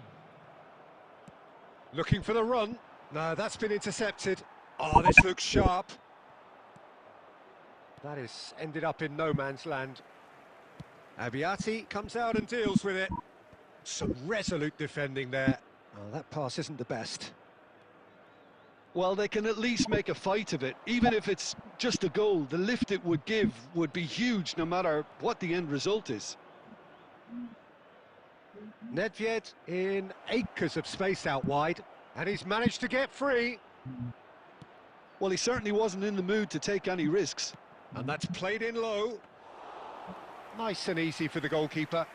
[SPEAKER 3] Looking for the run. No, that's been intercepted. Oh, this looks sharp. That is ended up in no man's land. Abiati comes out and deals with it. Some resolute defending there. Oh, that pass isn't the best.
[SPEAKER 5] Well, they can at least make a fight of it. Even if it's just a goal, the lift it would give would be huge no matter what the end result is.
[SPEAKER 3] Nedved in acres of space out wide, and he's managed to get free.
[SPEAKER 5] Well, he certainly wasn't in the mood to take any risks.
[SPEAKER 3] And that's played in low. Nice and easy for the goalkeeper.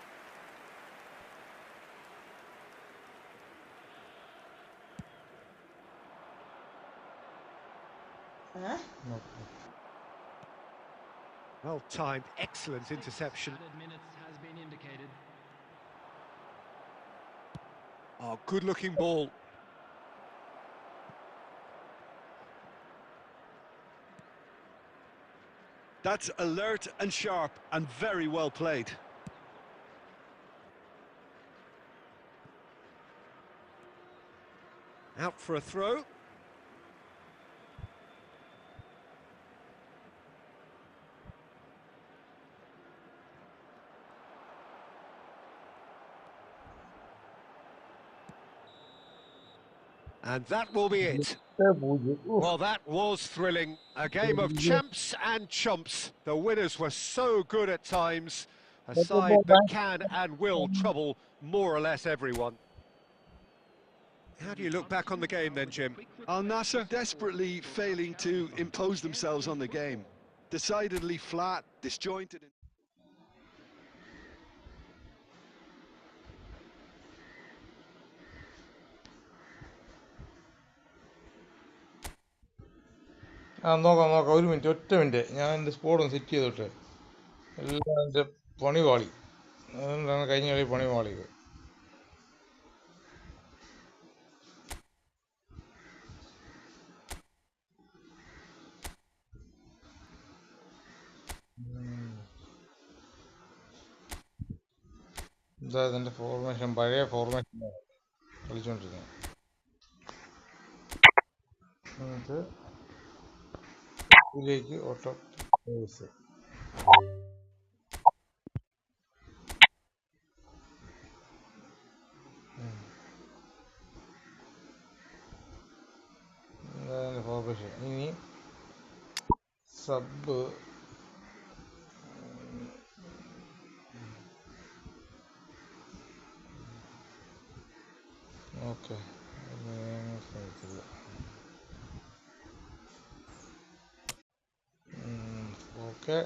[SPEAKER 3] Well timed, excellent interception.
[SPEAKER 6] Added minutes has been indicated.
[SPEAKER 3] Oh, good looking ball.
[SPEAKER 5] That's alert and sharp and very well played.
[SPEAKER 3] Out for a throw. And that will be it. Well, that was thrilling. A game of champs and chumps. The winners were so good at times. A side that can and will trouble more or less everyone. How do you look back on the game then, Jim?
[SPEAKER 5] Al Nassr desperately failing to impose themselves on the game. Decidedly flat, disjointed.
[SPEAKER 7] നോക്കാം ഒരു minute ഒറ്റ minute ഞാൻ എൻ്റെ squad ഒന്ന് set ചെയ്തോട്ടെ എല്ലാം എൻ്റെ പണി പാളി അതുകൊണ്ടാണ് കഴിഞ്ഞ കളി പണി പാളിയത് ഇതായത് എൻ്റെ ഫോർമേഷൻ പഴയ ഫോർമേഷൻ കളിച്ചുകൊണ്ടിരുന്നത് എന്നിട്ട് ഇതിലേക്ക് ഓട്ടോ ബേസ് ഇതായത് ഫോർമേഷൻ ഇനി sub okay okay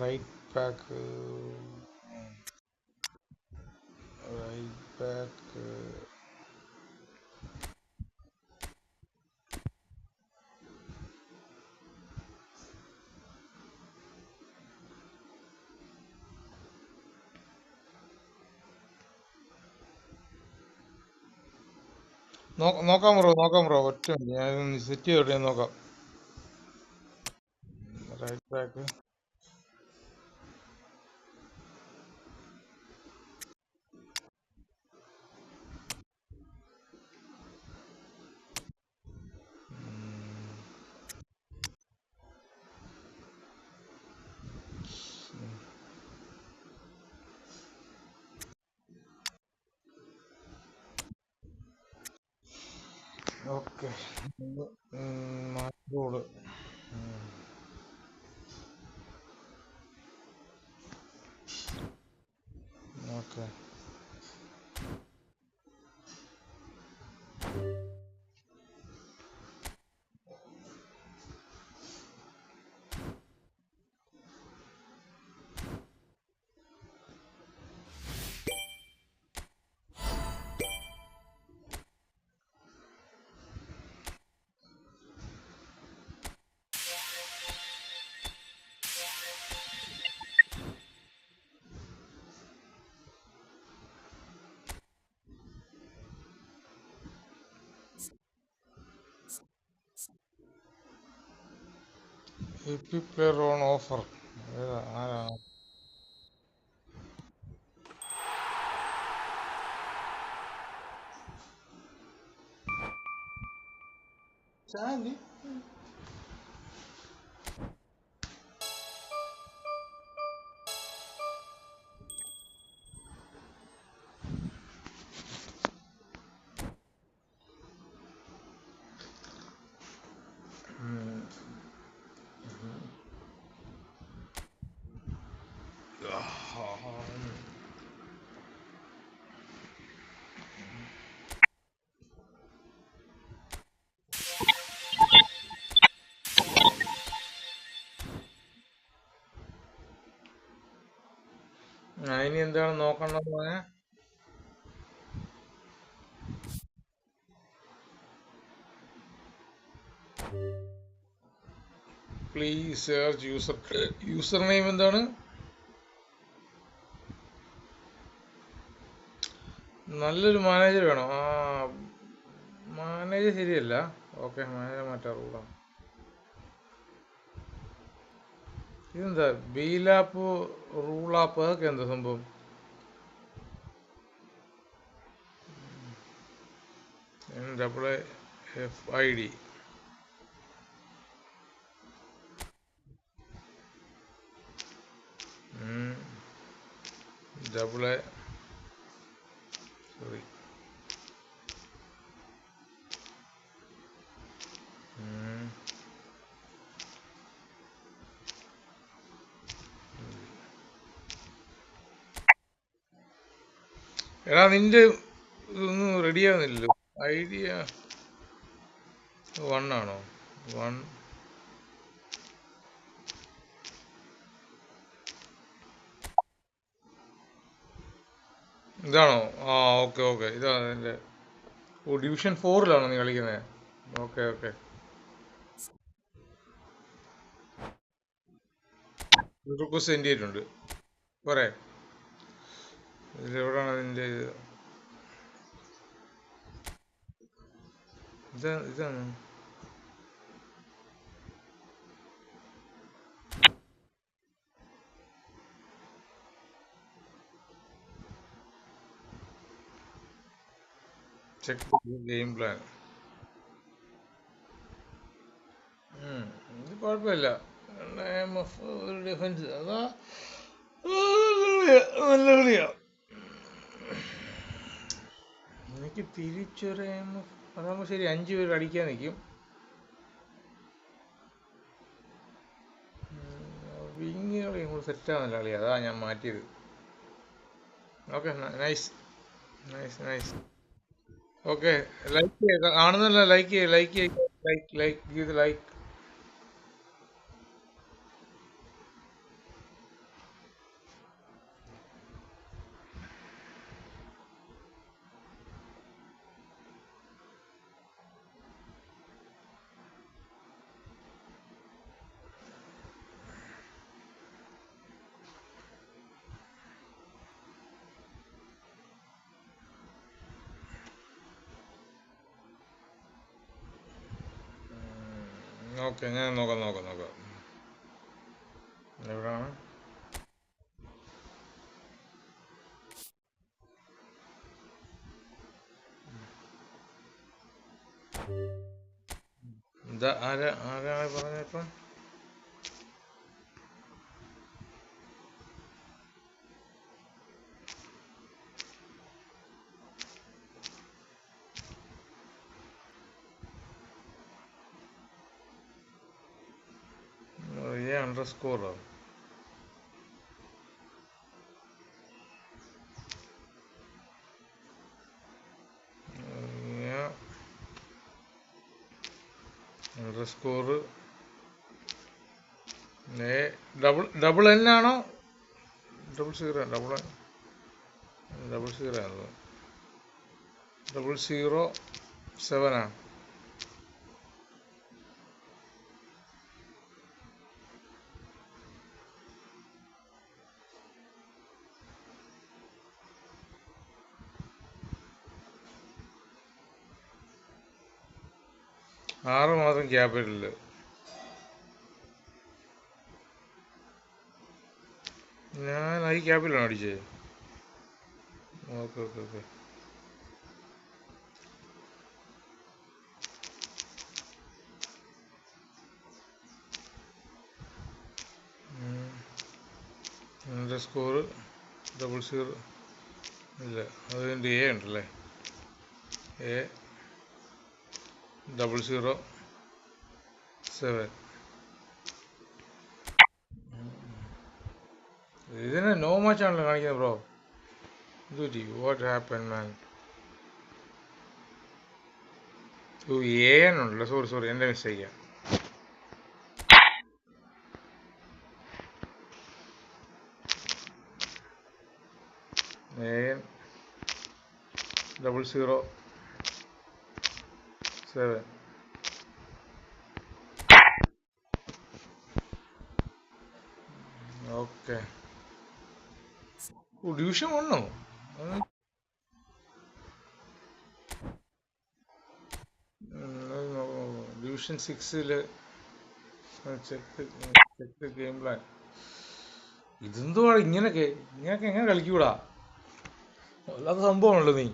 [SPEAKER 7] right back back. നോക്കാം ബ്രോ ഒറ്റ ഞാൻ സെറ്റ് ചെയ്തോട്ടെ നോക്കാം. Right back. ഓക്കെ, മാറ്റോള്. Okay, AP player on offer. ആരാണ്? ചാലി ഇനി എന്താണ് നോക്കണ്ടെന്ന് പറഞ്ഞാ? പ്ലീസ് സെർച്ച് യൂസർ നെയിം എന്താണ്? നല്ലൊരു മാനേജർ വേണം. മാനേജർ ശരിയല്ല. ഓക്കെ, മാനേജർ മാറ്റാറുള്ള. ഇതെന്താ ബീലാപ്പ് റൂളാപ്പ്? അതൊക്കെ എന്താ സംഭവം? UPI Id. സോറി. എടാ നിന്റെ ഇതൊന്നും റെഡിയാവുന്നില്ലല്ലോ. ഐഡിയ 1 ആണോ? 1 ഇതാണോ? ഓക്കെ ഓക്കെ, ഇതാണ് എൻ്റെ. ഡിവിഷൻ 4-ലാണോ നീ കളിക്കുന്നത്? ഓക്കെ ഓക്കെ, റിക്വസ്റ്റ് സെൻഡ് ചെയ്തിട്ടുണ്ട്. പോരെ? ഇതിലെവിടാണ് അതിൻ്റെ ഇതാണ്. Check game plan. ഇത് കുഴപ്പമില്ല. ഒരു ഡിഫൻസ് അതാ നല്ല കളിയാ. എനിക്ക് തിരിച്ചൊരു അതാകുമ്പോൾ ശരി, 5 പേര് അടിക്കാൻ നിൽക്കും. വിങ് കളി കൂടെ സെറ്റാകുന്നില്ല കളി, അതാ ഞാൻ മാറ്റിയത്. Okay, nice nice nice. Okay, like ചെയ്യുക. കാണുന്നല്ല, ലൈക്ക് ചെയ്യുക, ലൈക്ക് ചെയ്യുക, ലൈക്ക്. ഓക്കെ, ഞാൻ നോക്കാം. എവിടെയാണ്? ആരാണ് പറഞ്ഞിപ്പം? _, _ ഡബിൾ N ആണോ? ഡബിൾ സീറോ ആണല്ലോ. 007 ആണ്. ആറ് മാസം ക്യാപിറ്റല്. ഞാൻ ഈ ക്യാപിറ്റലാണ് അടിച്ചത്. ഓക്കെ. _ 00 ഇല്ല, അതിൻ്റെ എ ഉണ്ടല്ലേ. A007. ഇതിന് നോ മാച്ച് ആണല്ലോ കാണിക്കുന്നത് bro. What happen man? AN ഉണ്ടല്ലോ. സോറി, എൻ്റെ മിസ്റ്റേക്കാണ്. AN 007. ഓക്കെ. ഡിവിഷൻ വന്നോ? Division 6 check game plan. ഇതെന്തുവാ ഇങ്ങനെയൊക്കെ എങ്ങനെ കളിക്കൂടാ? അല്ലാത്ത സംഭവമാണല്ലോ നീ.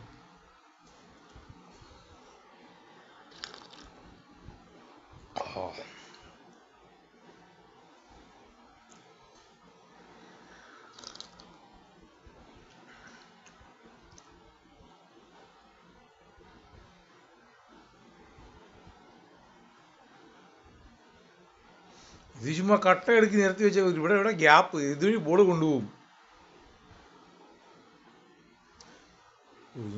[SPEAKER 7] ഇത് ചുമ്മാ കട്ട എടുക്കി നിരത്തി വെച്ച ഇവിടെ ഗ്യാപ്പ്. ഇതുവഴി ബോൾ കൊണ്ടുപോകും.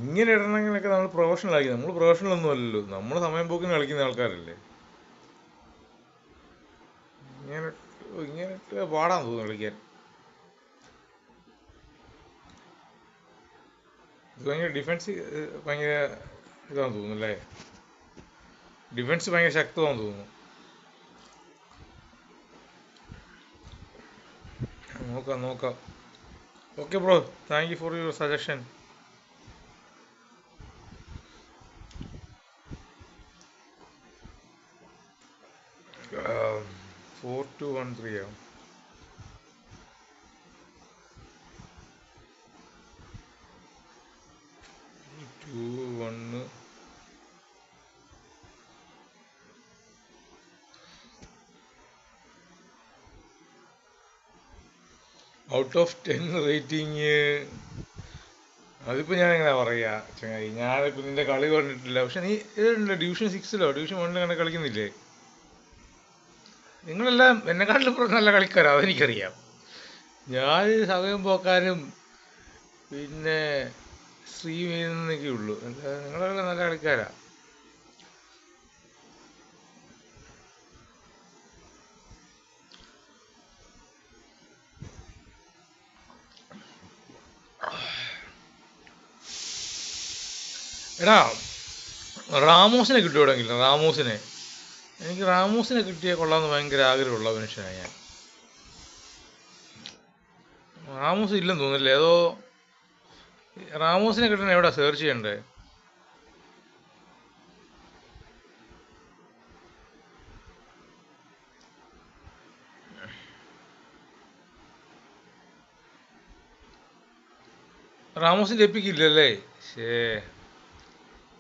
[SPEAKER 7] ഇങ്ങനെ ഇടണമെങ്കിലൊക്കെ നമ്മൾ പ്രൊഫഷണൽ ആക്കി. നമ്മൾ പ്രൊഫഷണൽ ഒന്നും അല്ലല്ലോ. നമ്മൾ സമയം പോക്കിന് കളിക്കുന്ന ആൾക്കാരല്ലേ. ഇങ്ങനെ പാടാൻ തോന്നുന്നു കളിക്കാൻ. ഇത് ഭയങ്കര ഡിഫൻസ് ഭയങ്കര ഇതാന്ന് തോന്നുന്നു അല്ലേ. ഡിഫൻസ് ഭയങ്കര ശക്തമാണെന്ന് തോന്നുന്നു. നോക്കാം. Okay bro, thank you for your suggestion. 4213 ആവും. Out of 10 rating. അതിപ്പോൾ ഞാൻ എങ്ങനെ പറയാ ചങ്ങായി. ഞാനിപ്പോൾ നിന്റെ കളി കണ്ടിട്ടില്ല. പക്ഷെ നീ ഏതുണ്ട്? ഡിവിഷൻ 6 ഡിവിഷൻ 1 അങ്ങനെ കളിക്കുന്നില്ലേ? നിങ്ങളെല്ലാം എന്നെക്കാട്ടിലും നല്ല കളിക്കാരാണ്, അതെനിക്കറിയാം. ഞാൻ സമയം പോക്കാനും പിന്നെ സ്ട്രീം ചെയ്യുന്നതൊക്കെ ഉള്ളൂ. നിങ്ങളെല്ലാം നല്ല കളിക്കാരാ. എടാ, റാമോസിനെ കിട്ടുവാണെങ്കിൽ എനിക്ക് റാമോസിനെ കിട്ടിയാൽ കൊള്ളാമെന്ന് ഭയങ്കര ആഗ്രഹമുള്ള മനുഷ്യനാണ് ഞാൻ. റാമോസ് ഇല്ലെന്ന് തോന്നുന്നില്ലേ? ഏതോ റാമോസിനെ കിട്ടണ എവിടെ സെർച്ച് ചെയ്യണ്ടേ? റാമോസിന്റെ എപ്പിക്ക് ഇല്ലല്ലേ? ശേ,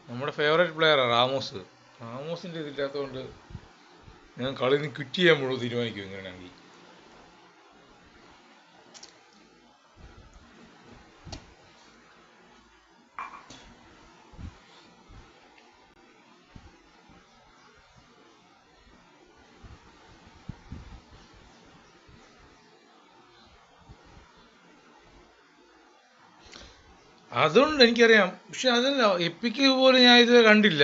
[SPEAKER 7] നമ്മുടെ ഫേവറേറ്റ് പ്ലെയറാണ് റാമോസ്. റാമോസിന്റെ ഇതില്ലാത്തതുകൊണ്ട് ഞാൻ കളി ക്വിറ്റ് ചെയ്യാൻ മുഴുവൻ തീരുമാനിക്കും ഇങ്ങനെയാണെങ്കിൽ. അതുകൊണ്ട് എനിക്കറിയാം, പക്ഷെ അതല്ല എപ്പിക്ക് പോലും ഞാൻ ഇത് കണ്ടില്ല.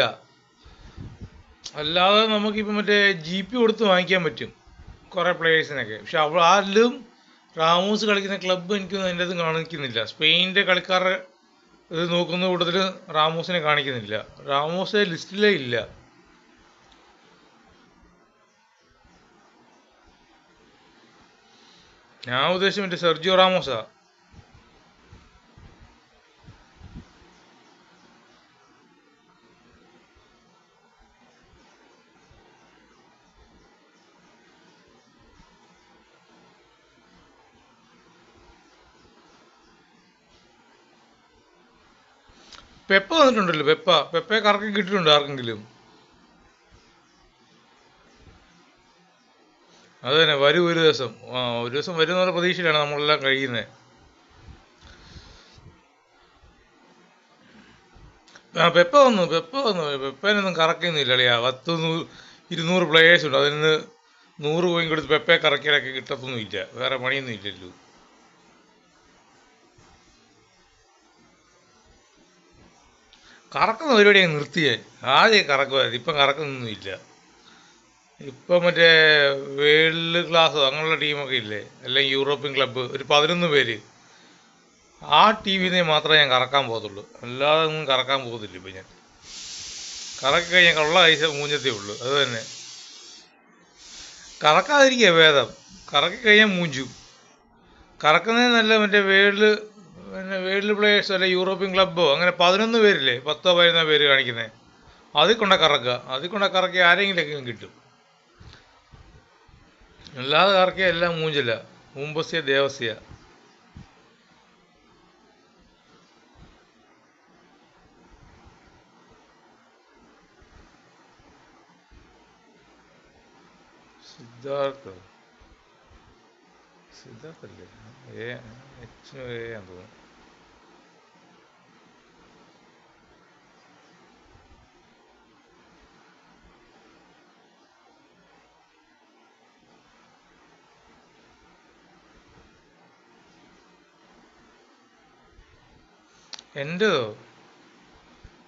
[SPEAKER 7] അല്ലാതെ നമുക്കിപ്പോൾ മറ്റേ GP കൊടുത്ത് വാങ്ങിക്കാൻ പറ്റും കുറേ പ്ലേയേഴ്സിനൊക്കെ. പക്ഷെ ആരിലും റാമോസ് കളിക്കുന്ന ക്ലബ്ബ് എനിക്കൊന്നും അതിൻ്റെ അതും കാണിക്കുന്നില്ല. സ്പെയിനിൻ്റെ കളിക്കാരുടെ ഇത് നോക്കുന്ന കൂട്ടത്തിൽ റാമോസിനെ കാണിക്കുന്നില്ല. റാമോസ് ലിസ്റ്റിലേ ഇല്ല. ഞാൻ ഉദ്ദേശിച്ച മറ്റേ സെർജിയോ റാമോസാ. പെപ്പ വന്നിട്ടുണ്ടല്ലോ. പെപ്പയെ കറക്കി കിട്ടിയിട്ടുണ്ട് ആർക്കെങ്കിലും? അത് തന്നെ, വരും ഒരു ദിവസം. ഒരു ദിവസം വരും എന്നുള്ള പ്രതീക്ഷയിലാണ് നമ്മളെല്ലാം കഴിയുന്നത്. പെപ്പ വന്നു. പെപ്പേനൊന്നും കറക്കൊന്നുമില്ല അളിയാ. 200 പ്ലേയേഴ്സ് ഉണ്ട്. അതിൽ നിന്ന് 100 കോയിൻ കൊടുത്ത് പെപ്പയെ കറക്കിയാലൊക്കെ കിട്ടത്തൊന്നുമില്ല. വേറെ പണിയൊന്നും ഇല്ലല്ലോ. കറക്കുന്ന പരിപാടി അങ്ങ് നിർത്തിയേ. ആദ്യം കറക്കുമായിരുന്നു, ഇപ്പം കറക്കുന്നൊന്നുമില്ല. ഇപ്പം മറ്റേ വേൾഡ് ക്ലാസ്സോ അങ്ങനെയുള്ള ടീമൊക്കെ ഇല്ലേ, അല്ലെങ്കിൽ യൂറോപ്യൻ ക്ലബ്ബ്, ഒരു 11 പേര്, ആ ടീമിനെ മാത്രമേ ഞാൻ കറക്കാൻ പോകത്തുള്ളൂ. അല്ലാതെ ഒന്നും കറക്കാൻ പോകുന്നില്ല ഇപ്പം ഞാൻ. കറക്കി കഴിഞ്ഞാൽ ഉള്ള പൈസ മൂഞ്ഞത്തേ ഉള്ളൂ. അത് തന്നെ, കറക്കാതിരിക്കുക ഭേദം. കറക്കി കഴിഞ്ഞാൽ മൂഞ്ചും. കറക്കുന്നതിന് നല്ല മറ്റേ വേൾഡ് പ്ലേയേഴ്സോ അല്ലെ യൂറോപ്യൻ ക്ലബ്ബോ അങ്ങനെ 11 പേരില്ലേ, 10-11 പേര് കാണിക്കുന്നത്, അതിൽ കൊണ്ട കറക്കുക. അതിൽ കൊണ്ട കറക്കി ആരെങ്കിലൊക്കെ കിട്ടും. അല്ലാതെ കറക്കിയ എല്ലാം മൂഞ്ചില്ല. മുമ്പസ്യ ദേവസ്യ. സിദ്ധാർത്ഥല്ലേ? തോന്നുന്നു. എൻ്റെതോ?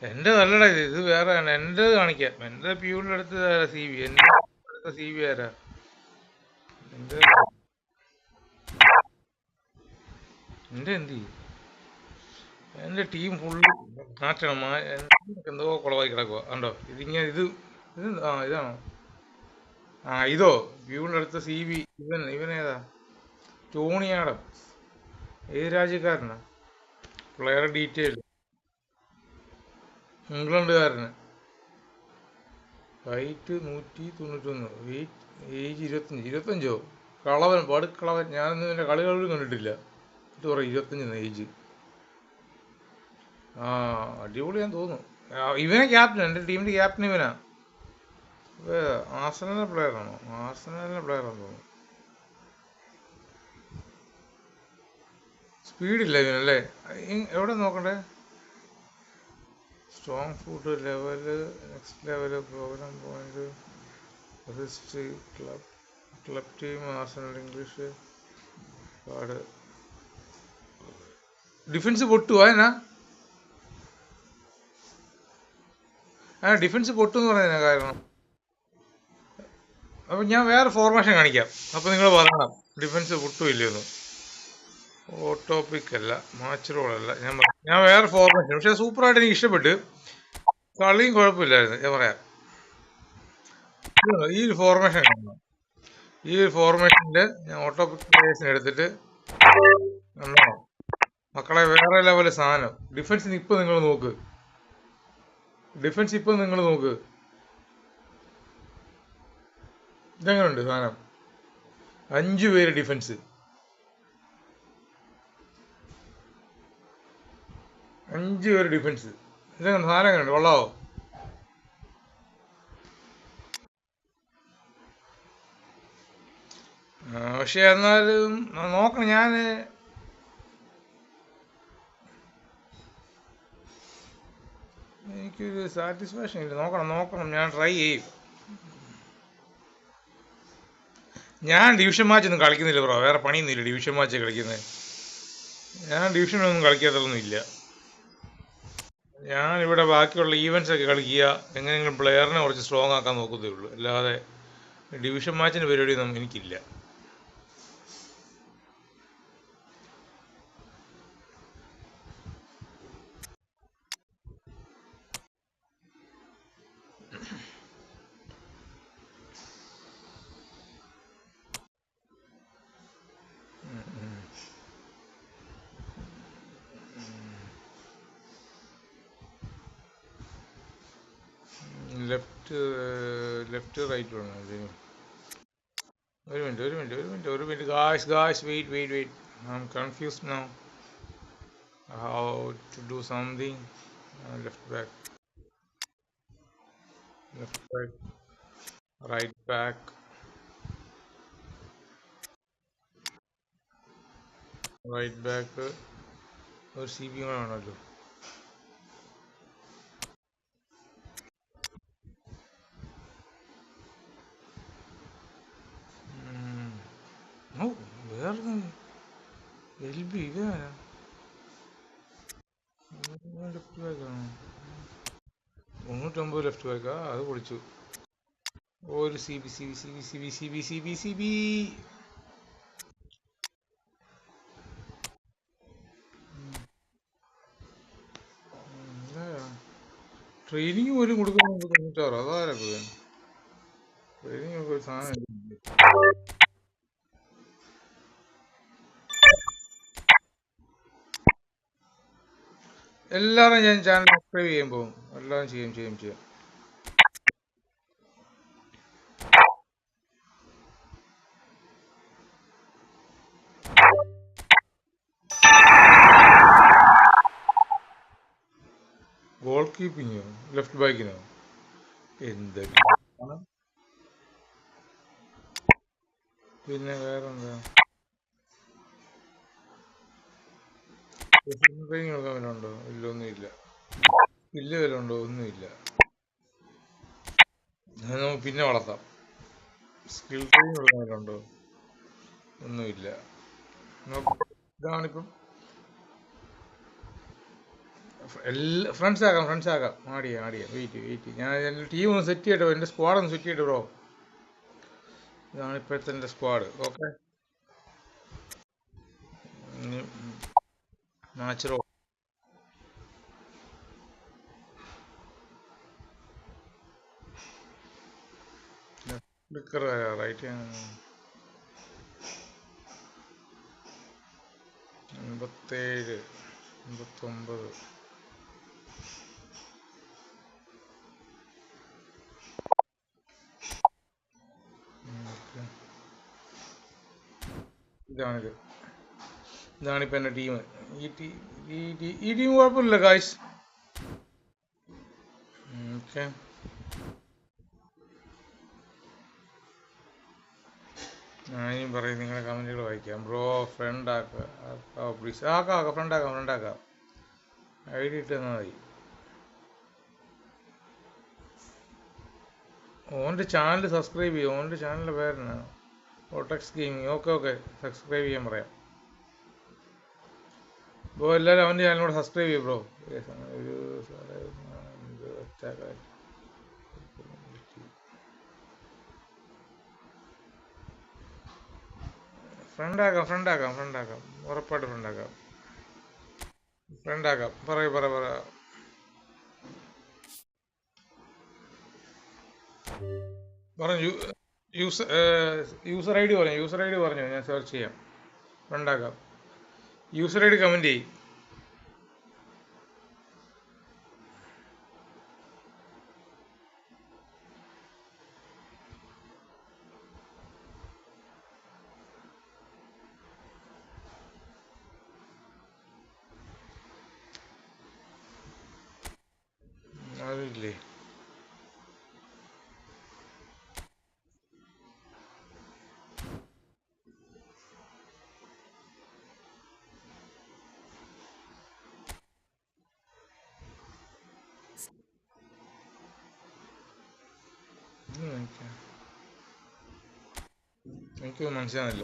[SPEAKER 7] എൻ്റെതല്ലടാ ഇത് വേറെയാണ്. എൻ്റേത് കാണിക്കാം. എൻ്റെ പ്യൂണിൻ്റെ അടുത്ത് CV. എൻ്റെ അടുത്ത CV ആരാ? എൻ്റെ എന്ത് ചെയ്യും? എൻ്റെ ടീം ഫുള്ള് മാറ്റണം. എന്തോ കുളമായി കിടക്കുക. കണ്ടോ ഇതിങ്ങനെ ഇതാണോ? ഇതോ പ്യൂണിൻ്റെ അടുത്ത CV. ഇവനേതാ? ടോണിയാടം. ഏത് രാജ്യക്കാരനാ? പ്ലെയർ ഡീറ്റെയിൽ ഇംഗ്ലണ്ടുകാരന്. Height 191, weight age 25. കളവൻ, പടുക്കളവൻ. ഞാനൊന്നും എൻ്റെ കളികളും കണ്ടിട്ടില്ല. ഇത് പറയും 25 ഏജ്. അടിപൊളിയാന്ന് തോന്നുന്നു. ഇവനെ ക്യാപ്റ്റൻ, എൻ്റെ ടീമിൻ്റെ ക്യാപ്റ്റൻ ഇവനാ. ആർസണലിലെ പ്ലെയറാണോ? ആർസണലിലെ പ്ലെയറാണെന്ന് തോന്നുന്നു. സ്പീഡില്ല ഇവനല്ലേ? എവിടെ നോക്കണ്ടേ? Strong foot level, next level, program point, assist, club team, Arsenal, English card. Defence പൊട്ടുവാ എന്നാ? ഡിഫൻസ് പൊട്ടെന്ന് പറയുന്നതിനാ കാരണം. അപ്പം ഞാൻ വേറെ ഫോർമേഷൻ കാണിക്കാം. അപ്പം നിങ്ങൾ പറയണം ഡിഫൻസ് പൊട്ടുമില്ലെന്ന്. ഓട്ടോപ്പിക് അല്ല, മാച്ച് റോൾ അല്ല. ഞാൻ വേറെ ഫോർമേഷൻ, പക്ഷെ സൂപ്പറായിട്ട് എനിക്ക് ഇഷ്ടപ്പെട്ട്. കളിയും കുഴപ്പമില്ലായിരുന്നു. ഞാൻ പറയാം, ഈ ഒരു ഫോർമേഷൻ കാണണം. ഈ ഒരു ഫോർമേഷനിൽ ഞാൻ ഓട്ടോപ്പിക് പ്ലേയേഴ്സിനെ എടുത്തിട്ട് മക്കളെ വേറെ ലെവല് സാധനം. ഡിഫൻസിന് ഇപ്പം നിങ്ങൾ നോക്ക്. ഇതെങ്ങനെയുണ്ട് സാധനം? 5 പേര് ഡിഫൻസ്. 5 പേര് ഡിഫൻസ്. ഇതെങ്ങനെ സാധനം എങ്ങനെയുണ്ട്, കൊള്ളാവോ? പക്ഷെ എന്നാലും നോക്കണം. എനിക്കൊരു സാറ്റിസ്ഫാക്ഷൻ ഇല്ല. നോക്കണം, ഞാൻ ട്രൈ ചെയ്യും. ഞാൻ ഡിവിഷൻ മാച്ച് ഒന്നും കളിക്കുന്നില്ല ബ്രോ, വേറെ പണിയൊന്നുമില്ല ഡിവിഷൻ മാച്ച് കളിക്കുന്നത്. ഞാൻ ഡിവിഷനൊന്നും കളിക്കാത്തതൊന്നും ഇല്ല. ഞാനിവിടെ ബാക്കിയുള്ള ഈവൻസ് ഒക്കെ കളിക്കുക, എങ്ങനെയെങ്കിലും പ്ലെയറിനെ കുറച്ച് സ്ട്രോങ് ആക്കാൻ നോക്കത്തേ ഉള്ളൂ. അല്ലാതെ ഡിവിഷൻ മാച്ചിൻ്റെ പരിപാടിയൊന്നും എനിക്കില്ല. ലെഫ്റ്റ് റൈറ്റ് വേണം ഇതിന്. ഒരു minute guys wait. I am confused now how to do something. Left back, right back, ഒരു സി ബി കൂടെ വേണമല്ലോ. വേറെ എൽ ബി ഇതാ ലെഫ്റ്റ് ബാക്കാണോ? 99 ലെഫ്റ്റ് ബാക്കാ, അത് പൊളിച്ചു. ഒരു സി ബി. ട്രെയിനിങ് പോലും കൊടുക്കാൻ 96, അതാരൊക്കെ ട്രെയിനിങ് ഒക്കെ ഒരു സാധനം. എല്ലാവരും ഞാൻ ചാനൽ സബ്സ്ക്രൈബ് ചെയ്യാൻ പോകും. എല്ലാവരും ചെയ്യും. ഗോൾ കീപ്പിങ്ങോ ലെഫ്റ്റ് ബാക്കിനോ? എന്തൊക്കെയാണ് പിന്നെ വേറെന്താ? ട്രെയിനിങ് കൊടുക്കാൻ വല്ല ഉണ്ടോ? ഒന്നുമില്ല. സ്കില്ല് വല്ല ഉണ്ടോ? ഒന്നുമില്ല. അത് നമുക്ക് പിന്നെ വളർത്താം. സ്കിൽ ട്രെയിനിങ് കൊടുക്കാൻ വല്ല ഉണ്ടോ? ഒന്നുമില്ല. ഇതാണിപ്പം ഫ്രണ്ട്സ് ആക്കാം. ആടിയാ വെയിറ്റ്. ഞാൻ എൻ്റെ ടീം ഒന്ന് സെറ്റ് ചെയ്യട്ടോ, എൻ്റെ സ്ക്വാഡ് ഒന്ന് സെറ്റ് ചെയ്യട്ടോ ബ്രോ. ഇതാണ് ഇപ്പോഴത്തെ എൻ്റെ squad. Okay, match flicker right. 87, 89. ഇതാണിപ്പോൾ എൻ്റെ ടീം. ഈ ടീം കുഴപ്പമില്ല ഗായ്സ്. ഓക്കെ, ഞാനും പറയും, നിങ്ങളുടെ കമൻറ്റുകൾ വായിക്കാം ബ്രോ. ഫ്രണ്ട് ആക്കുക പ്ലീസ്. ഫ്രണ്ട് ആക്കാം. ഐ ഡി ഇട്ട് തന്നാൽ മതി. ഓൻ്റെ ചാനൽ സബ്സ്ക്രൈബ് ചെയ്യും. ഓൻ്റെ ചാനലിൻ്റെ പേരാണ് ഓട്ടക്സ് ഗെയിമിങ്. ഓക്കെ, സബ്സ്ക്രൈബ് ചെയ്യാൻ പറയാം ബ്രോ. എല്ലാവരും അവൻ്റെ ചാനലിനോട് സബ്സ്ക്രൈബ് ചെയ്യും ബ്രോ. ഒരു ഫ്രണ്ട് ആക്കാം. ഉറപ്പായിട്ട് ഫ്രണ്ട് ആക്കാം. പറ. പറഞ്ഞു യൂസർ ഐ ഡി പറഞ്ഞു. ഞാൻ സെർച്ച് ചെയ്യാം. ഫ്രണ്ട് ആക്കാം. യൂസർ ഐ ഡി കമൻറ്റ് ചെയ്യും. ഇല്ലേ? എനിക്ക് മനസ്സിലാവില്ല.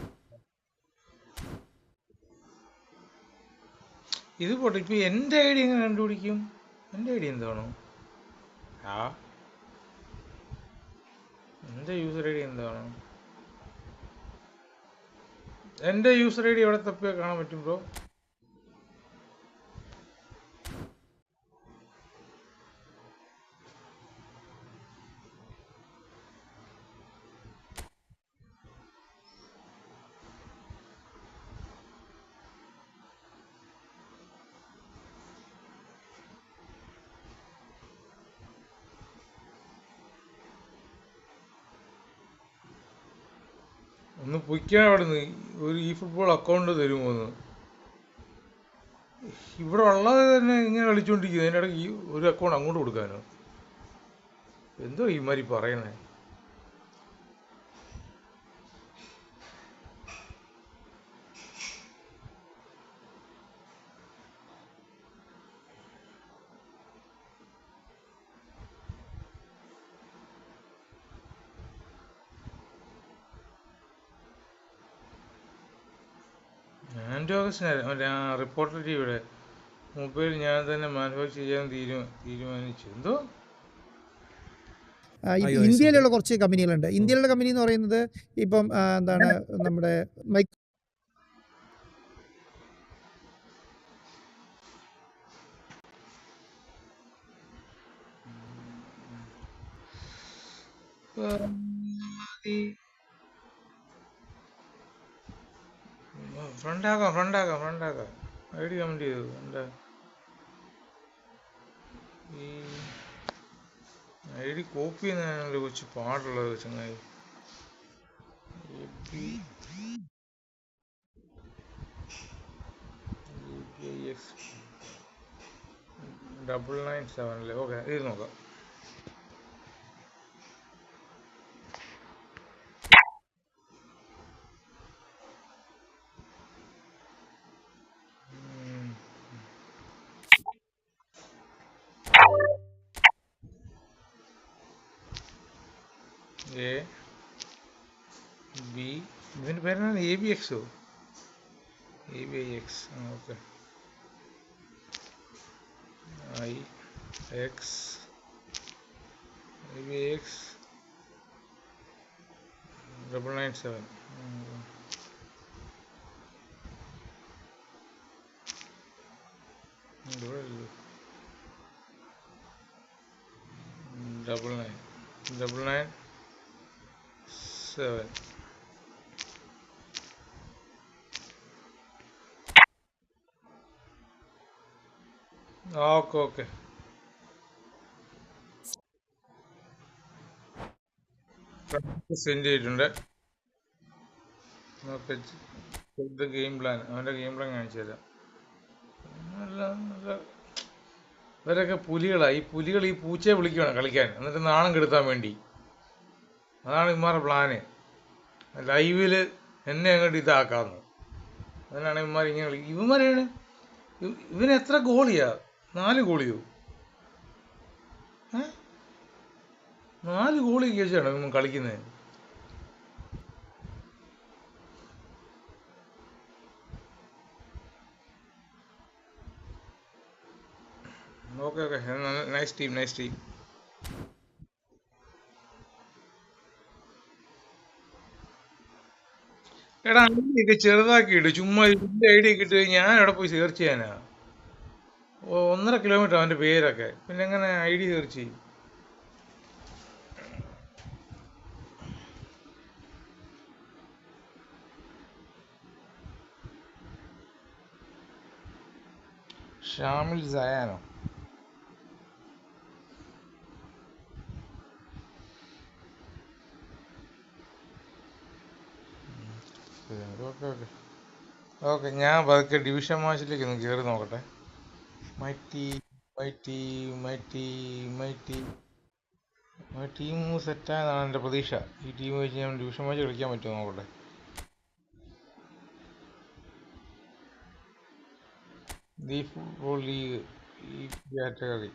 [SPEAKER 7] ഇത് പോട്ടെ, ഇപ്പൊ എന്റെ ഐഡി എങ്ങനെ കണ്ടുപിടിക്കും? എന്റെ ഐഡി എന്താണോ? എന്റെ യൂസർ ഐഡി എന്താണോ? എന്റെ യൂസർ ഐഡി എവിടെ തപ്പിയാ കാണാൻ പറ്റും ബ്രോ? ഒന്ന് പൊയ്ക്കാൻ അവിടെ നിന്ന് ഒരു eFootball അക്കൗണ്ട് തരുമോന്ന്. ഇവിടെ ഉള്ളത് തന്നെ ഇങ്ങനെ കളിച്ചോണ്ടിരിക്കുന്നത്, അതിൻ്റെ ഇടയ്ക്ക് ഒരു അക്കൗണ്ട് അങ്ങോട്ട് കൊടുക്കാനോ? എന്തോ ഈ മാതിരി പറയണേ. മറ്റേ റിപ്പോർട്ടർ ടിവിയുടെ മൊബൈൽ ഞാൻ തന്നെ മാനുഫാക്ചർ ചെയ്യാൻ തീരുമാനിച്ചു. എന്തോ
[SPEAKER 8] ഇന്ത്യയിലുള്ള കുറച്ച് കമ്പനികളുണ്ട്. ഇന്ത്യയിലുള്ള കമ്പനി എന്ന് പറയുന്നത് ഇപ്പം എന്താണ് നമ്മുടെ
[SPEAKER 7] ഫ്രണ്ടാക്കാം ഐഡി കമന്റ് ചെയ്തു. എന്താ ഈ ഐഡി കോപ്പി ചെയ്യുന്നതിനുള്ള കുറച്ച് പാടുള്ളത് ചങ്ങായി. UPI 997 ഓക്കെ, ഇത് നോക്കാം. ഇതിന്റെ പേരാണ് ABXO. ABIX. Okay. IX ABX 997. Double 997. Okay send ചെയ്തിട്ടുണ്ട്. ഗെയിം പ്ലാൻ, അവൻ്റെ ഗെയിം പ്ലാൻ കാണിച്ചു തരാം. ഇവരൊക്കെ പുലികളാണ്. ഈ പുലികൾ ഈ പൂച്ചയെ വിളിക്കുകയാണ് കളിക്കാൻ, എന്നിട്ട് നാണം കെടുത്താൻ വേണ്ടി. അതാണ് ഇമാരുടെ പ്ലാന്. ലൈവിൽ എന്നെ അങ്ങോട്ട് ഇതാക്കാന്ന്. അതിനാണ് ഇവന്മാർ ഇങ്ങനെ ഇവന്മാരാണ്. ഇവന് എത്ര ഗോളിയാ? 4 ഗോളിയോ? 4 ഗോളി കേസാണ് ഇവൻ കളിക്കുന്നത്. Okay nice team. എടാ ഐഡിയൊക്കെ ചെറുതാക്കിയിട്ട് ചുമ്മാ ഇതിൻ്റെ ഐഡിയ കിട്ടി ഞാൻ എവിടെ പോയി സെർച്ച് ചെയ്യാനാ? 1.5 കിലോമീറ്റർ അവൻ്റെ പേരൊക്കെ, പിന്നെ എങ്ങനെ ഐഡി സെർച്ച് ചെയ്യും? ഷാമിൽ സയാനോ? ഓക്കെ ഞാൻ പതുക്കെ ഡിവിഷൻ മാച്ചിലേക്ക് ഒന്ന് കയറി നോക്കട്ടെ. മൈറ്റി മൈ ടീം സെറ്റായെന്നാണ് എൻ്റെ പ്രതീക്ഷ. ഈ ടീം വെച്ച് ഞാൻ ഡിവിഷൻ മാച്ച് കളിക്കാൻ പറ്റുമോ നോക്കട്ടെ. ദി ഫുട്ബോൾ ലീഗ് ഈ കാറ്റഗറി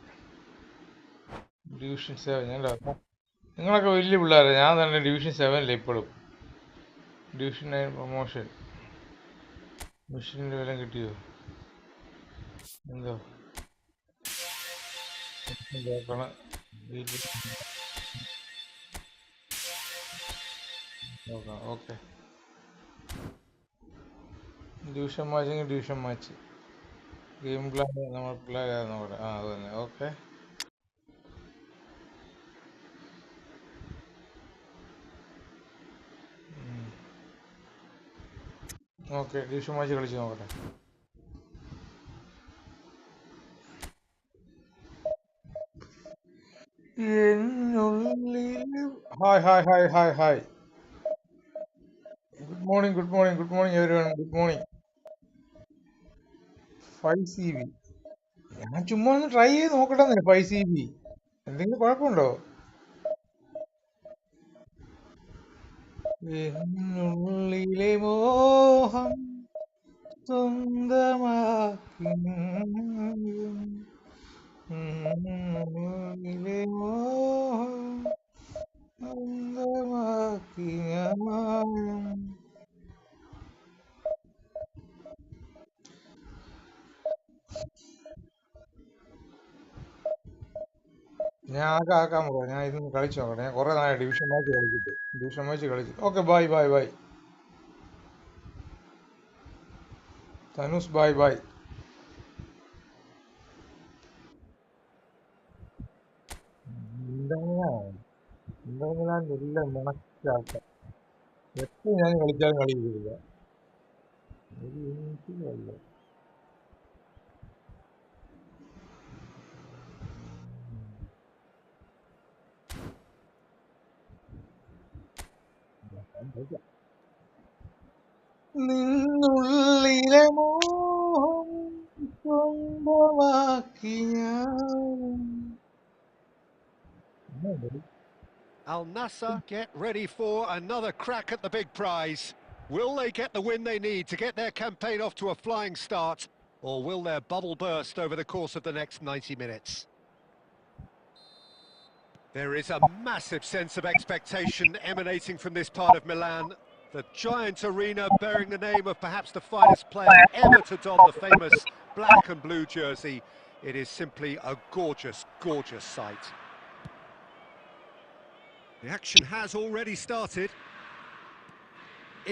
[SPEAKER 7] ഡിവിഷൻ 7. നിങ്ങളൊക്കെ വലിയ പിള്ളേരെ, ഞാൻ തന്നെ ഡിവിഷൻ 7 ഇപ്പോഴും. Division 9 promotion. മിഷനിൽ വല്ലതും കിട്ടിയോ എന്തോ നോക്കണം. നോക്കാം. ഓക്കെ, ഡിവിഷൻ മാച്ചെങ്കിൽ ഡിവിഷൻ മാച്ച്. ഗെയിം പ്ലാൻ നമ്മൾ പിള്ളേരെ നോക്കട്ടെ. അത് തന്നെ. ഓക്കെ, ഓക്കെ, ഡിവിഷൻ മാച്ച് കളിച്ച് നോക്കട്ടെ. Hi hi hi hi hi. Good morning everyone. Good morning. 5 CB. ഞാൻ ചുമ്മാ ഒന്ന് ട്രൈ ചെയ്ത് നോക്കട്ടെ. 5 CB എന്തെങ്കിലും കുഴപ്പമുണ്ടോ? എന്നുള്ളിലെ മോഹം സ്വന്തമാക്കി, ഉള്ളിലെ മോഹം സ്വന്തമാക്കി ഞാൻ. ഞാൻ ആക്കാൻ പോകാം. ഞാൻ ഇതൊന്ന് കളിച്ചു നോക്കട്ടെ. ഞാൻ കുറെ നാളെ ഡിവിഷൻ മാച്ച് കളിച്ചിട്ട്. Okay, bye. തനുസ്, ബൈ. എന്തെങ്കിലും ഇല്ല മുണക്കാക്കാം. എപ്പോൾ ഞാൻ കളിച്ചാലും കളി ചെയ്തില്ല. നിന്നുള്ളിലെ മോഹം സ്വന്തമാക്കി ഞാൻ.
[SPEAKER 3] Al Nassr get ready for another crack at the big prize. Will they get the win they need to get their campaign off to a flying start, or will their bubble burst over the course of the next 90 minutes? There is a massive sense of expectation emanating from this part of Milan. The giant arena bearing the name of perhaps the finest player ever to don the famous black and blue jersey. It is simply a gorgeous, gorgeous sight. The action has already started.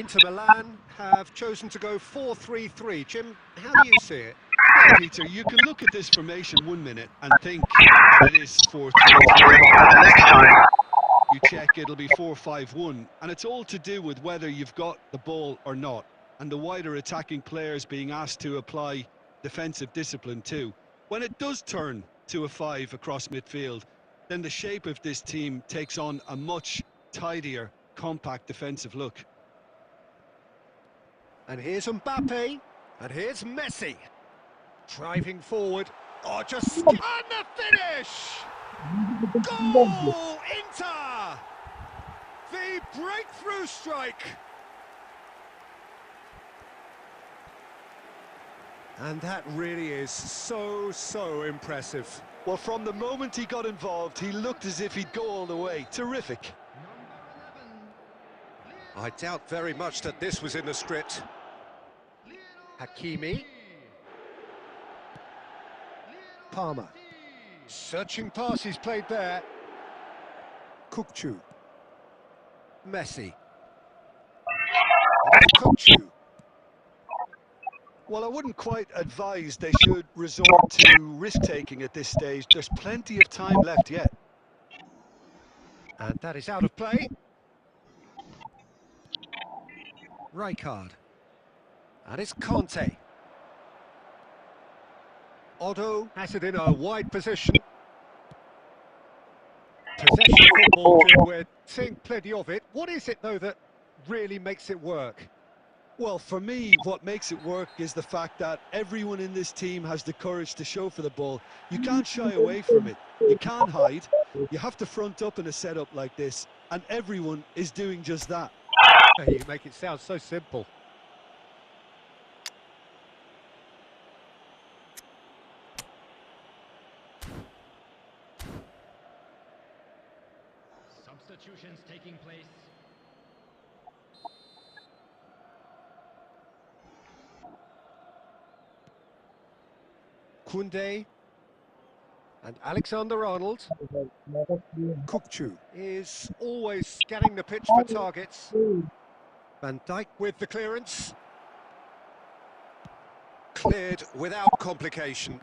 [SPEAKER 3] Inter Milan have chosen to go 4-3-3. Jim, how do you see it?
[SPEAKER 5] Well, Peter, you can look at this formation 1 minute and think that it is 4-3-3. Next time you check, it'll be 4-5-1, and it's all to do with whether you've got the ball or not, and the wider attacking players being asked to apply defensive discipline too. When it does turn to a 5 across midfield, then the shape of this team takes on a much tidier, compact defensive look.
[SPEAKER 3] And here's Mbappe, and here's Messi. Driving forward. Oh, and the finish! Goal! Inter! The breakthrough strike! And that really is so impressive.
[SPEAKER 5] Well, from the moment he got involved, he looked as if he'd go all the way. Terrific.
[SPEAKER 3] I doubt very much that this was in the script. Hakimi. Palmer. Searching pass he's played there. Kukçu. Messi. And it's Kukçu.
[SPEAKER 5] Well, I wouldn't quite advise they should resort to risk-taking at this stage. There's plenty of time left yet.
[SPEAKER 3] And that is out of play. Rijkaard. And it's Conte. Otto has it in a wide position. Possession football, Jim, we're seeing plenty of it. What is it, though, that really makes it work?
[SPEAKER 5] Well, for me, what makes it work is the fact that everyone in this team has the courage to show for the ball. You can't shy away from it. You can't hide. You have to front up in a setup like this, and everyone is doing just that.
[SPEAKER 3] You make it sound so simple.
[SPEAKER 6] Substitutions taking place.
[SPEAKER 3] Koundé and Alexander-Arnold. Kukçu is always scanning the pitch for targets. Van Dijk with the clearance. Cleared without complication.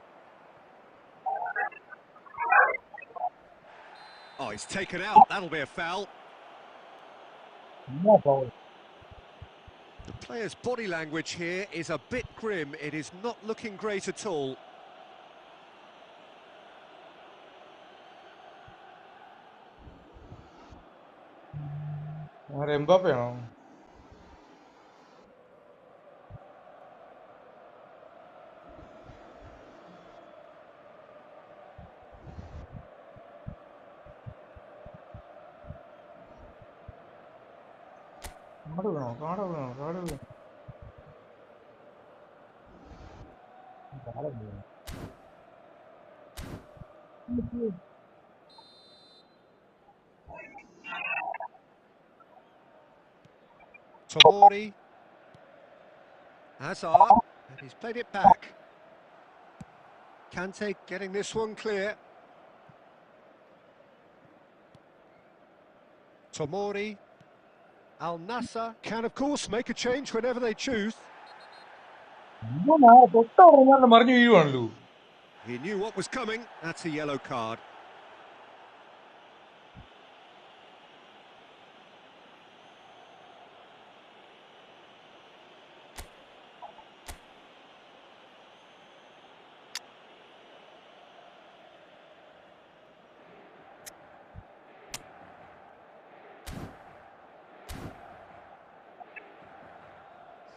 [SPEAKER 3] Oh, he's taken out. That'll be a foul. The player's body language here is a bit grim. It is not looking great at all.
[SPEAKER 7] എംബാപ്പയാണോ? കാട് വീണോ? കാട് വീണോ? കാട് വീണോ?
[SPEAKER 3] Tomori. Hazard. And he's played it back. Kante getting this one clear. Tomori. Al Nassr can, of course, make a change whenever they choose.
[SPEAKER 7] മറിഞ്ഞു വീഴുവാണല്ലോ.
[SPEAKER 3] He knew what was coming. That's a yellow card.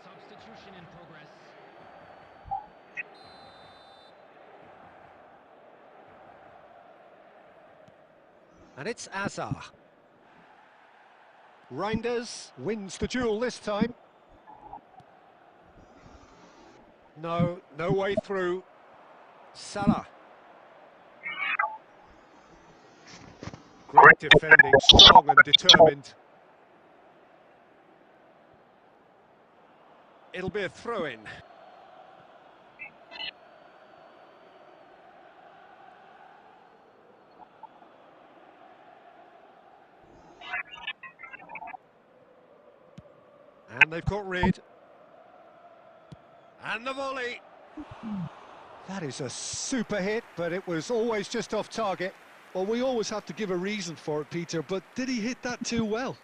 [SPEAKER 6] Substitution in progress.
[SPEAKER 3] And it's Hazard. Reinders wins the duel this time. No way through. Salah. Great defending, strong and determined. It'll be a throw-in. And they've got rid. And the volley. That is a super hit, but it was always just off target.
[SPEAKER 5] Well, we always have to give a reason for it, Peter, but did he hit that too well?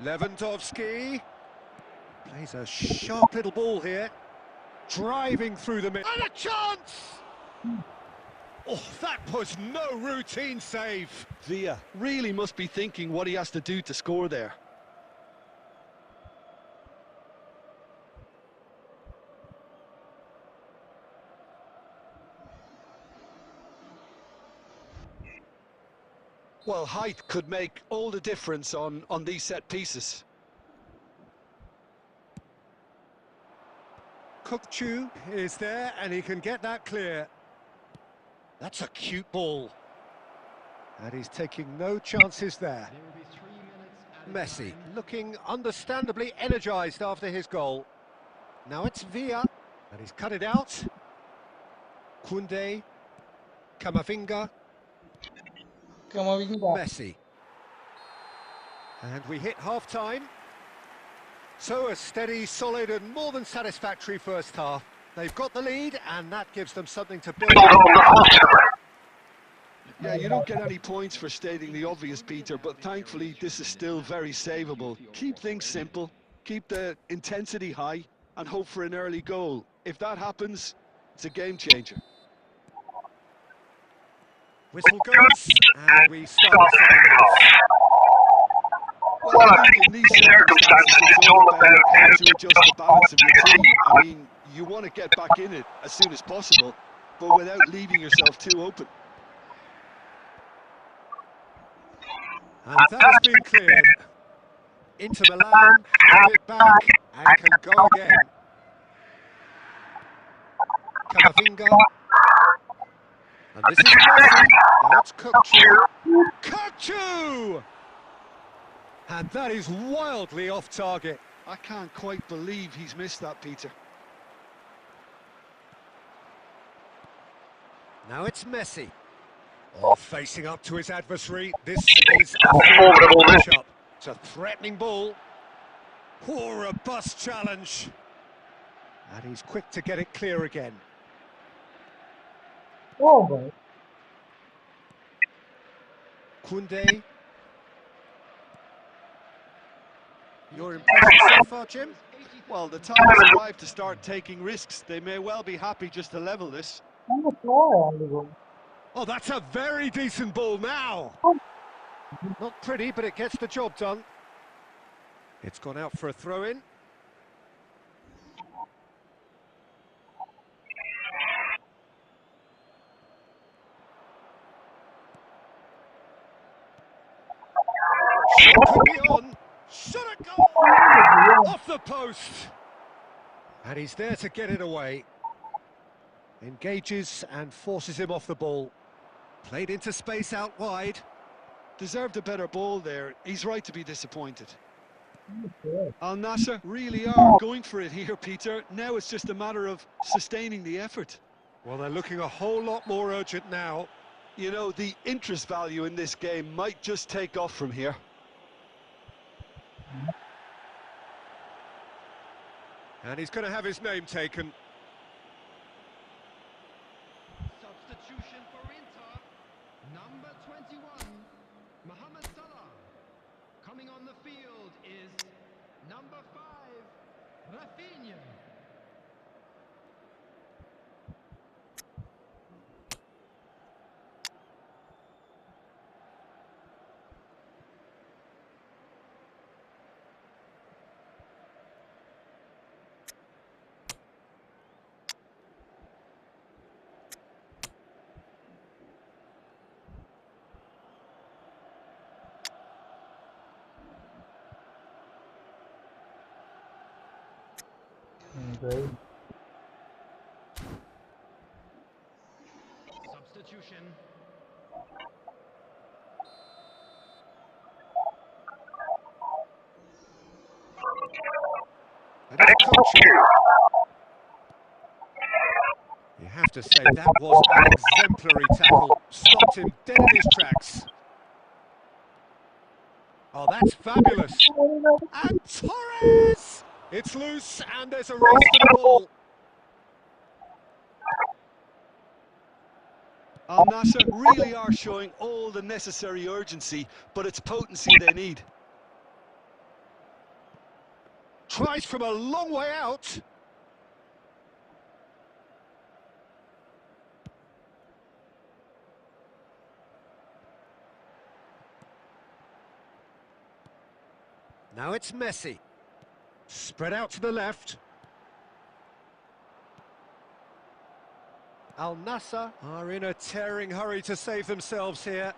[SPEAKER 3] Lewandowski plays a sharp little ball here, driving through the middle. And a chance! Oh, that was no routine save.
[SPEAKER 5] Villa really must be thinking what he has to do to score there. Well, height could make all the difference on these set pieces.
[SPEAKER 3] Kukçu is there and he can get that clear. That's a cute ball. And he's taking no chances there.
[SPEAKER 6] There will be 3 minutes added
[SPEAKER 3] Messi
[SPEAKER 6] time.
[SPEAKER 3] looking understandably energised after his goal. Now it's Villa and he's cut it out. Koundé, Camavinga, Messi. And we hit half-time. So a steady, solid and more than satisfactory first half. They've got the lead and that gives them something to build on.
[SPEAKER 5] Yeah, you don't get any points for stating the obvious, Peter, but thankfully this is still very savable. Keep things simple, keep the intensity high and hope for an early goal. If that happens, it's a game changer.
[SPEAKER 3] Whistle goes, and we start the second half.
[SPEAKER 5] Well, I think in these circumstances, it's all about how to adjust the balance of your team. I mean, you want to get back in it as soon as possible, but without leaving yourself too open.
[SPEAKER 3] And that has been cleared. Inter Milan have it back and can go again. Camavinga. And this is Messi. Now it's Chackochen. Chackochen! And that is wildly off target.
[SPEAKER 5] I can't quite believe he's missed that, Peter.
[SPEAKER 3] Now it's Messi. Oh, facing up to his adversary. This is a formidable matchup. It's a threatening ball. Oh, a robust challenge. And he's quick to get it clear again.
[SPEAKER 1] Oh, boy.
[SPEAKER 3] Koundé. Your impression so far, Jim?
[SPEAKER 5] Well, the time has arrived to start taking risks. They may well be happy just to level this.
[SPEAKER 3] Oh, that's a very decent ball now. Not pretty, but it gets the job done. It's gone out for a throw-in. Shot could be on. Shot a goal! Off the post. And he's there to get it away. Engages and forces him off the ball. Played into space out wide.
[SPEAKER 5] Deserved a better ball there. He's right to be disappointed. Al Nassr really are going for it here, Peter. Now it's just a matter of sustaining the effort.
[SPEAKER 3] Well, they're looking a whole lot more urgent now.
[SPEAKER 5] You know, the interest value in this game might just take off from here.
[SPEAKER 3] And he's going to have his name taken.
[SPEAKER 6] Substitution for Inter. Number 21, Mohamed Salah. Coming on the field is number 5, Rafinha.
[SPEAKER 1] Okay.
[SPEAKER 6] Substitution.
[SPEAKER 3] And it's Chackochen. You have to say that was an exemplary tackle. Stopped him dead in his tracks. Oh, that's fabulous. And Torres! It's loose and there's a race for the ball.
[SPEAKER 5] Al Nassr really are showing all the necessary urgency, but it's potency they need.
[SPEAKER 3] Tries from a long way out. Now it's Messi. Spread out to the left. Al Nassr are in a tearing hurry to save themselves here.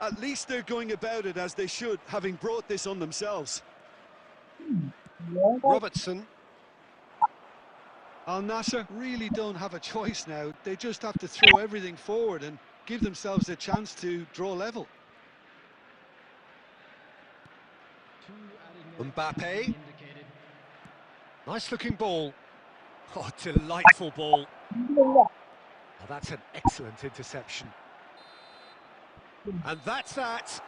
[SPEAKER 5] At least they're going about it as they should, having brought this on themselves.
[SPEAKER 3] Robertson.
[SPEAKER 5] Al Nassr really don't have a choice now. They just have to throw everything forward and give themselves a chance to draw level.
[SPEAKER 3] Mbappe. Nice looking ball. Oh, delightful ball. Oh, that's an excellent interception. And that's that.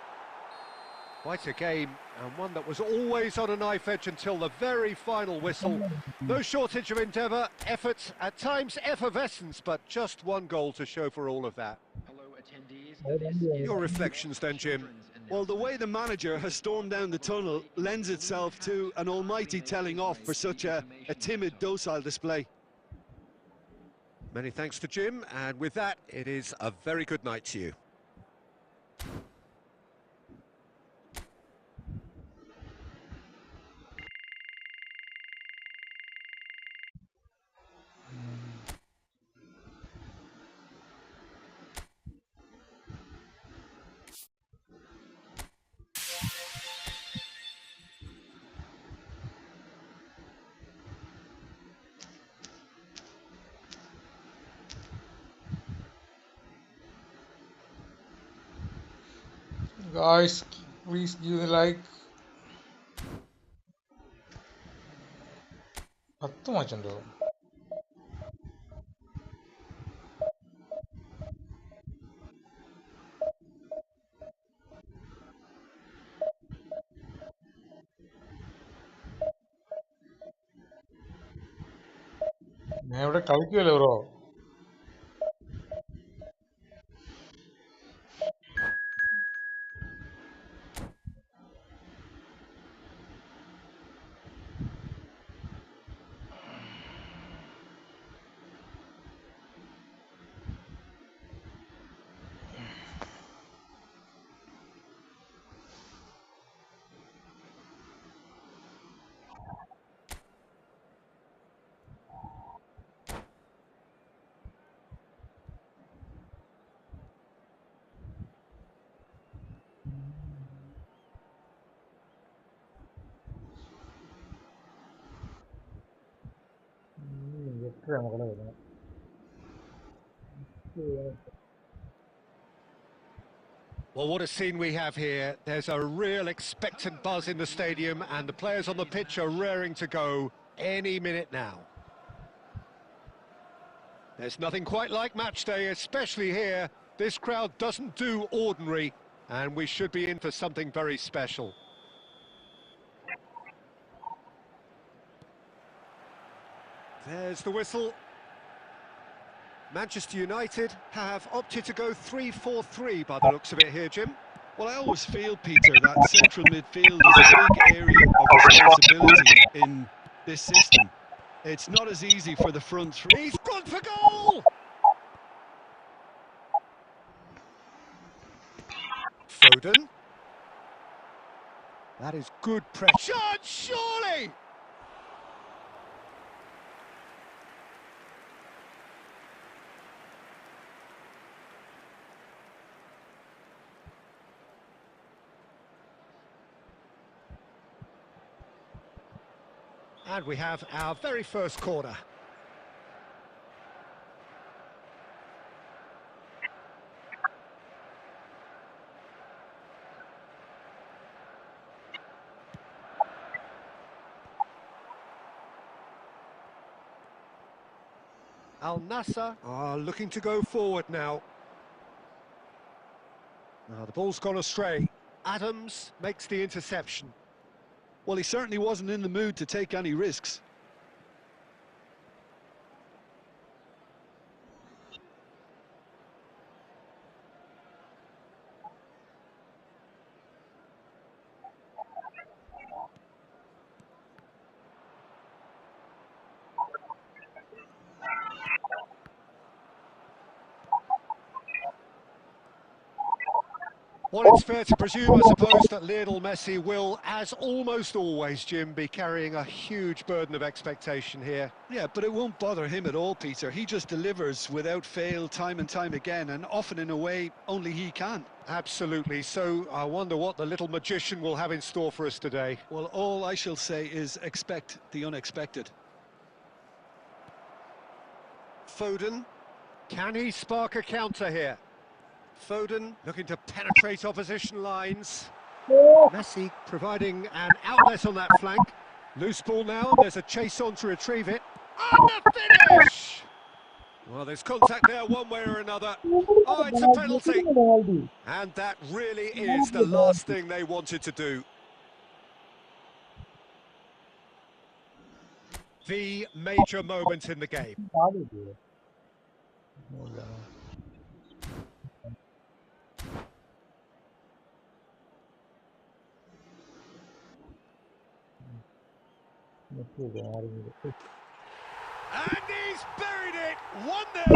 [SPEAKER 3] Quite a game, and one that was always on a knife edge until the very final whistle. No shortage of endeavour, effort, at times effervescence, but just one goal to show for all of that.
[SPEAKER 6] Hello, attendees.
[SPEAKER 3] Your reflections then, Jim?
[SPEAKER 5] Well, the way the manager has stormed down the tunnel lends itself to an almighty telling off for such a timid, docile display.
[SPEAKER 3] Many thanks to Jim, and with that, it is a very good night to you.
[SPEAKER 7] Guys, please give the like. 10 മാച്ചുണ്ടോ? ഞാൻ ഇവിടെ കളിക്കുമല്ലോ bro.
[SPEAKER 1] എത്രയാണ് മക്കളെ വരുന്നത്?
[SPEAKER 3] Well, what a scene we have here. There's a real expectant buzz in the stadium, and the players on the pitch are raring to go any minute now. There's nothing quite like match day, especially here. This crowd doesn't do ordinary, and we should be in for something very special. There's the whistle. Manchester United have opted to go 3-4-3 by the looks of it here, Jim.
[SPEAKER 5] Well, I always feel, Peter, that central midfield is a big area of responsibility in this system. It's not as easy for the front three.
[SPEAKER 3] He's gone for goal! Foden. That is good pressure. Surely! And we have our very first corner. Al Nassr are looking to go forward now. Now the ball's gone astray. Adams makes the interception.
[SPEAKER 5] Well, he certainly wasn't in the mood to take any risks.
[SPEAKER 3] Well, it's fair to presume, I suppose, that Lionel Messi will, as almost always, Jim, be carrying a huge burden of expectation here.
[SPEAKER 5] Yeah, but it won't bother him at all, Peter. He just delivers without fail time and time again, and often in a way only he can.
[SPEAKER 3] Absolutely. So I wonder what the little magician will have in store for us today.
[SPEAKER 5] Well, all I shall say is expect the unexpected.
[SPEAKER 3] Foden, can he spark a counter here? Foden looking to penetrate opposition lines. Messi providing an outlet on that flank. Loose ball now, there's a chase on to retrieve it. And the finish! Well, there's contact there one way or another. Oh, it's a penalty. And that really is the last thing they wanted to do. The major moment in the game. And he's buried it! 1-0!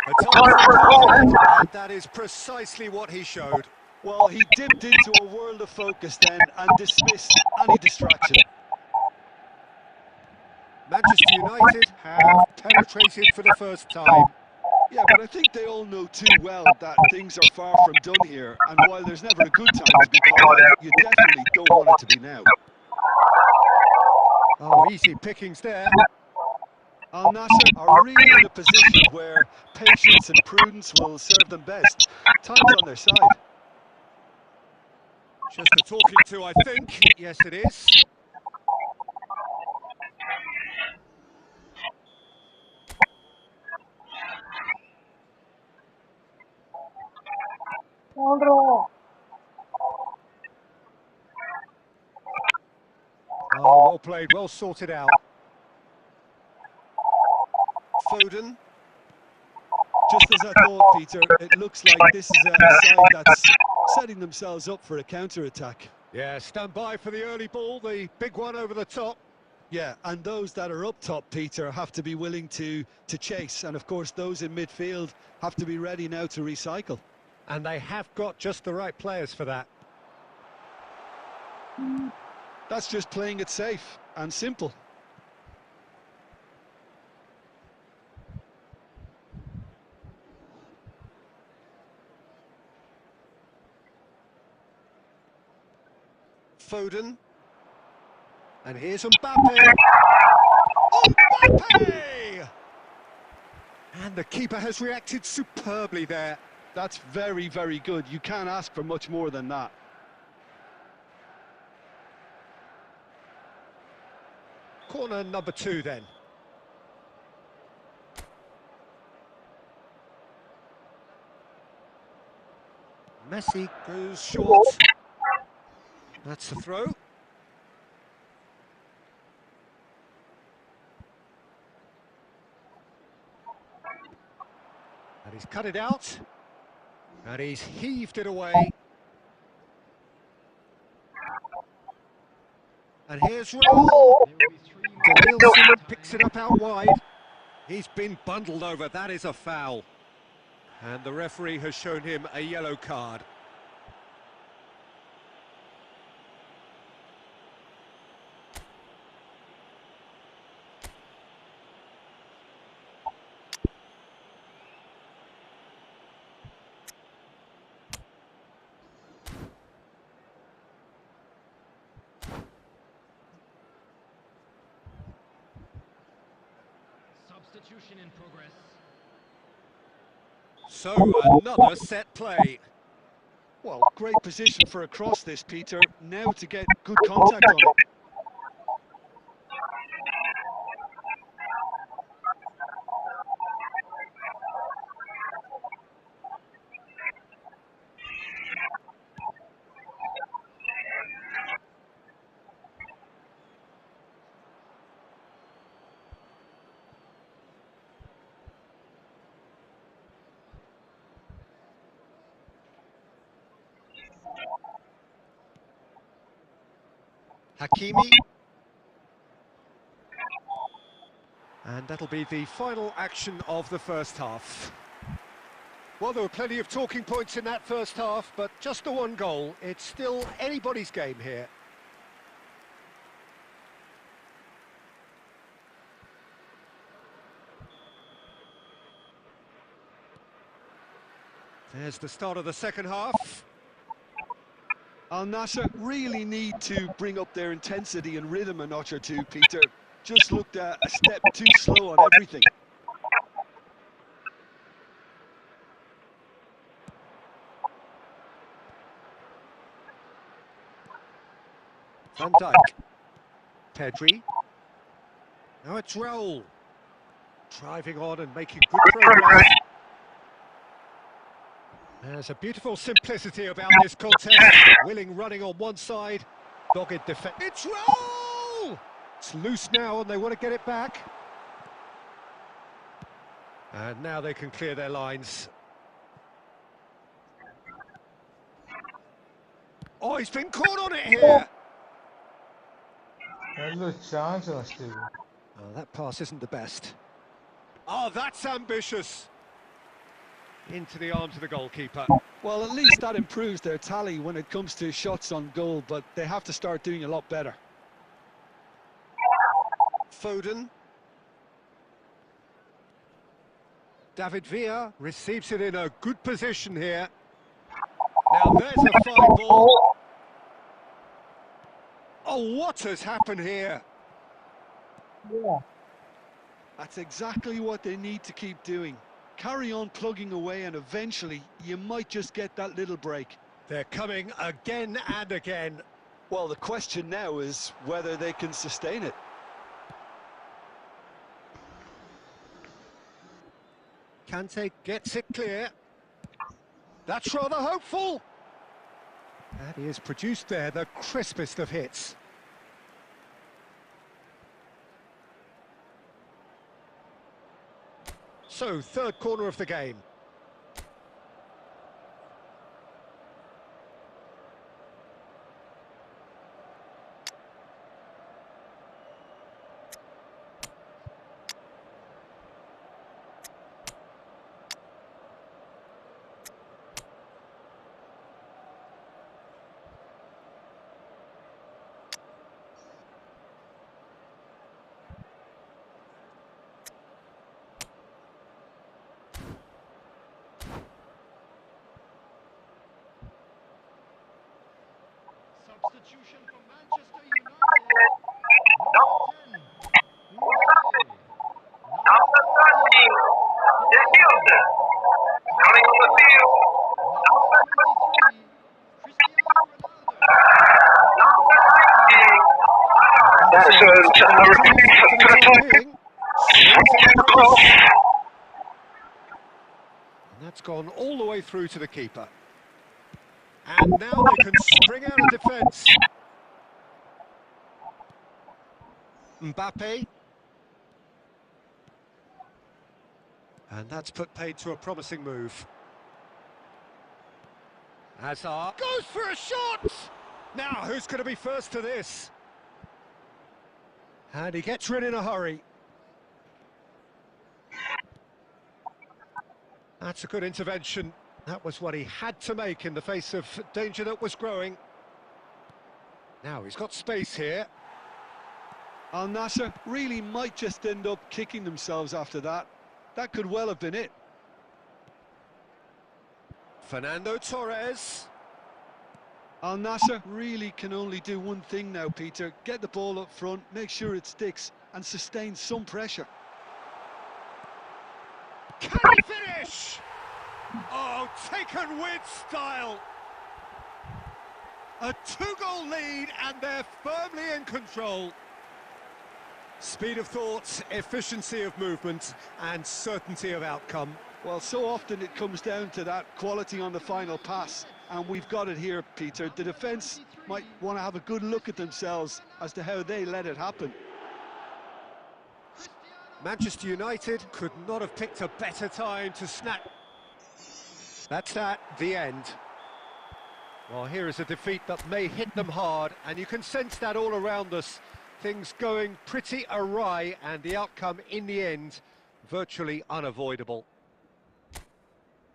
[SPEAKER 3] A time for goal, and that is precisely what he showed.
[SPEAKER 5] Well, he dipped into a world of focus then and dismissed any distraction.
[SPEAKER 3] Manchester United have penetrated for the first time.
[SPEAKER 5] Yeah, but I think they all know too well that things are far from done here, and while there's never a good time to be caught out, you definitely don't want it to be now.
[SPEAKER 3] Oh, easy pickings there.
[SPEAKER 5] Al Nassr are really in a position where patience and prudence will serve them best. Time's on their side.
[SPEAKER 3] Just the talking to, I think. Yes, it is. Oh, well played, well sorted out. Foden.
[SPEAKER 5] Just as I thought, Peter, it looks like this is a side that's setting themselves up for a counter-attack.
[SPEAKER 3] Yeah, stand by for the early ball, the big one over the top.
[SPEAKER 5] Yeah, and those that are up top, Peter, have to be willing to chase. And, of course, those in midfield have to be ready now to recycle.
[SPEAKER 3] And they have got just the right players for that.
[SPEAKER 5] That's just playing it safe and simple.
[SPEAKER 3] Foden. And here's Mbappe. Mbappe! And the keeper has reacted superbly there.
[SPEAKER 5] That's very, very good. You can't ask for much more than that.
[SPEAKER 3] Corner number 2 then. Messi goes short. That's the throw. And he's cut it out. And he's heaved it away. And here's Raul. Nielsen picks it up out wide. He's been bundled over. That is a foul. And the referee has shown him a yellow card.
[SPEAKER 6] Substitution in progress.
[SPEAKER 3] So, another set play.
[SPEAKER 5] Well, great position for a cross this, Peter. Now to get good contact on it.
[SPEAKER 3] Hakimi. And that'll be the final action of the first half. Well, there were plenty of talking points in that first half, but just the one goal. It's still anybody's game here. There's the start of the second half.
[SPEAKER 5] Al Nassr really need to bring up their intensity and rhythm a notch or two, Peter. Just looked a step too slow on everything.
[SPEAKER 3] Van Dijk. Pedri. Now it's Raul. Driving on and making good progress. There's a beautiful simplicity about this contest. Willing running on one side, dogged defense. It's Raul! It's loose now and they want to get it back. And now they can clear their lines. Oh, he's been caught on it here!
[SPEAKER 7] നല്ലൊരു chance നഷ്ടപ്പെട്ടു.
[SPEAKER 3] Oh, that pass isn't the best. Oh, that's ambitious! Into the arms of the goalkeeper.
[SPEAKER 5] Well, at least that improves their tally when it comes to shots on goal, but they have to start doing a lot better.
[SPEAKER 3] Foden. David Villa receives it in a good position here. Now there's a fine ball. Oh, what has happened here?
[SPEAKER 1] Yeah.
[SPEAKER 5] That's exactly what they need to keep doing. Carry on plugging away and eventually you might just get that little break.
[SPEAKER 3] They're coming again and again.
[SPEAKER 5] Well, the question now is whether they can sustain it.
[SPEAKER 3] Kante gets it clear. That's rather hopeful. And he has produced there the crispest of hits. So, third corner of the game.
[SPEAKER 6] Substitution for Manchester United. Number 10, Number 13,
[SPEAKER 4] Coming on the field.
[SPEAKER 6] Number 23, Cristiano Ronaldo.
[SPEAKER 4] That's a replacement for the time. Cross.
[SPEAKER 3] And that's gone all the way through to the keeper. And now they can spring out of defence. Mbappe. And that's put paid to a promising move. Hazard goes for a shot! Now, who's going to be first to this? And he gets rid in a hurry. That's a good intervention. That was what he had to make in the face of danger that was growing. Now he's got space here.
[SPEAKER 5] Al Nassr really might just end up kicking themselves after that. That could well have been it.
[SPEAKER 3] Fernando Torres.
[SPEAKER 5] Al Nassr really can only do one thing now, Peter. Get the ball up front, make sure it sticks, and sustain some pressure.
[SPEAKER 3] Can he finish? Oh, taken with style. A 2-goal lead and they're firmly in control. Speed of thought, efficiency of movement and certainty of outcome.
[SPEAKER 5] Well, so often it comes down to that quality on the final pass, and we've got it here, Peter. The defence might want to have a good look at themselves as to how they let it happen.
[SPEAKER 3] Manchester United could not have picked a better time to snap. That's that, the end. Well, here is a defeat that may hit them hard, and you can sense that all around us. Things going pretty awry, and the outcome in the end, virtually unavoidable.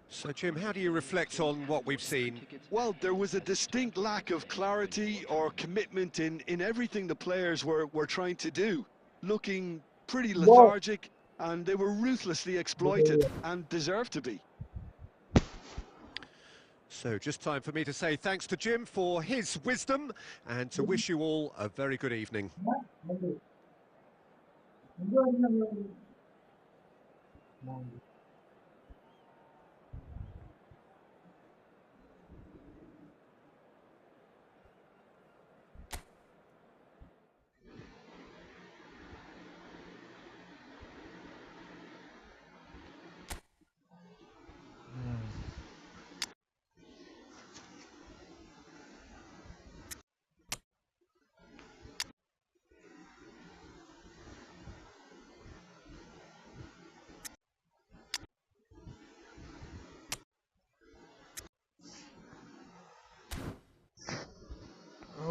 [SPEAKER 3] So, Jim, how do you reflect on what we've seen?
[SPEAKER 5] Well, there was a distinct lack of clarity or commitment in everything the players were trying to do. Looking pretty lethargic, and they were ruthlessly exploited and deserved to be.
[SPEAKER 3] So just time for me to say thanks to Jim for his wisdom and to wish you all a very good evening.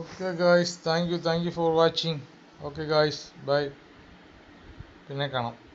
[SPEAKER 7] Okay guys, thank you for watching. Okay guys, bye. പിന്നെ കാണാം.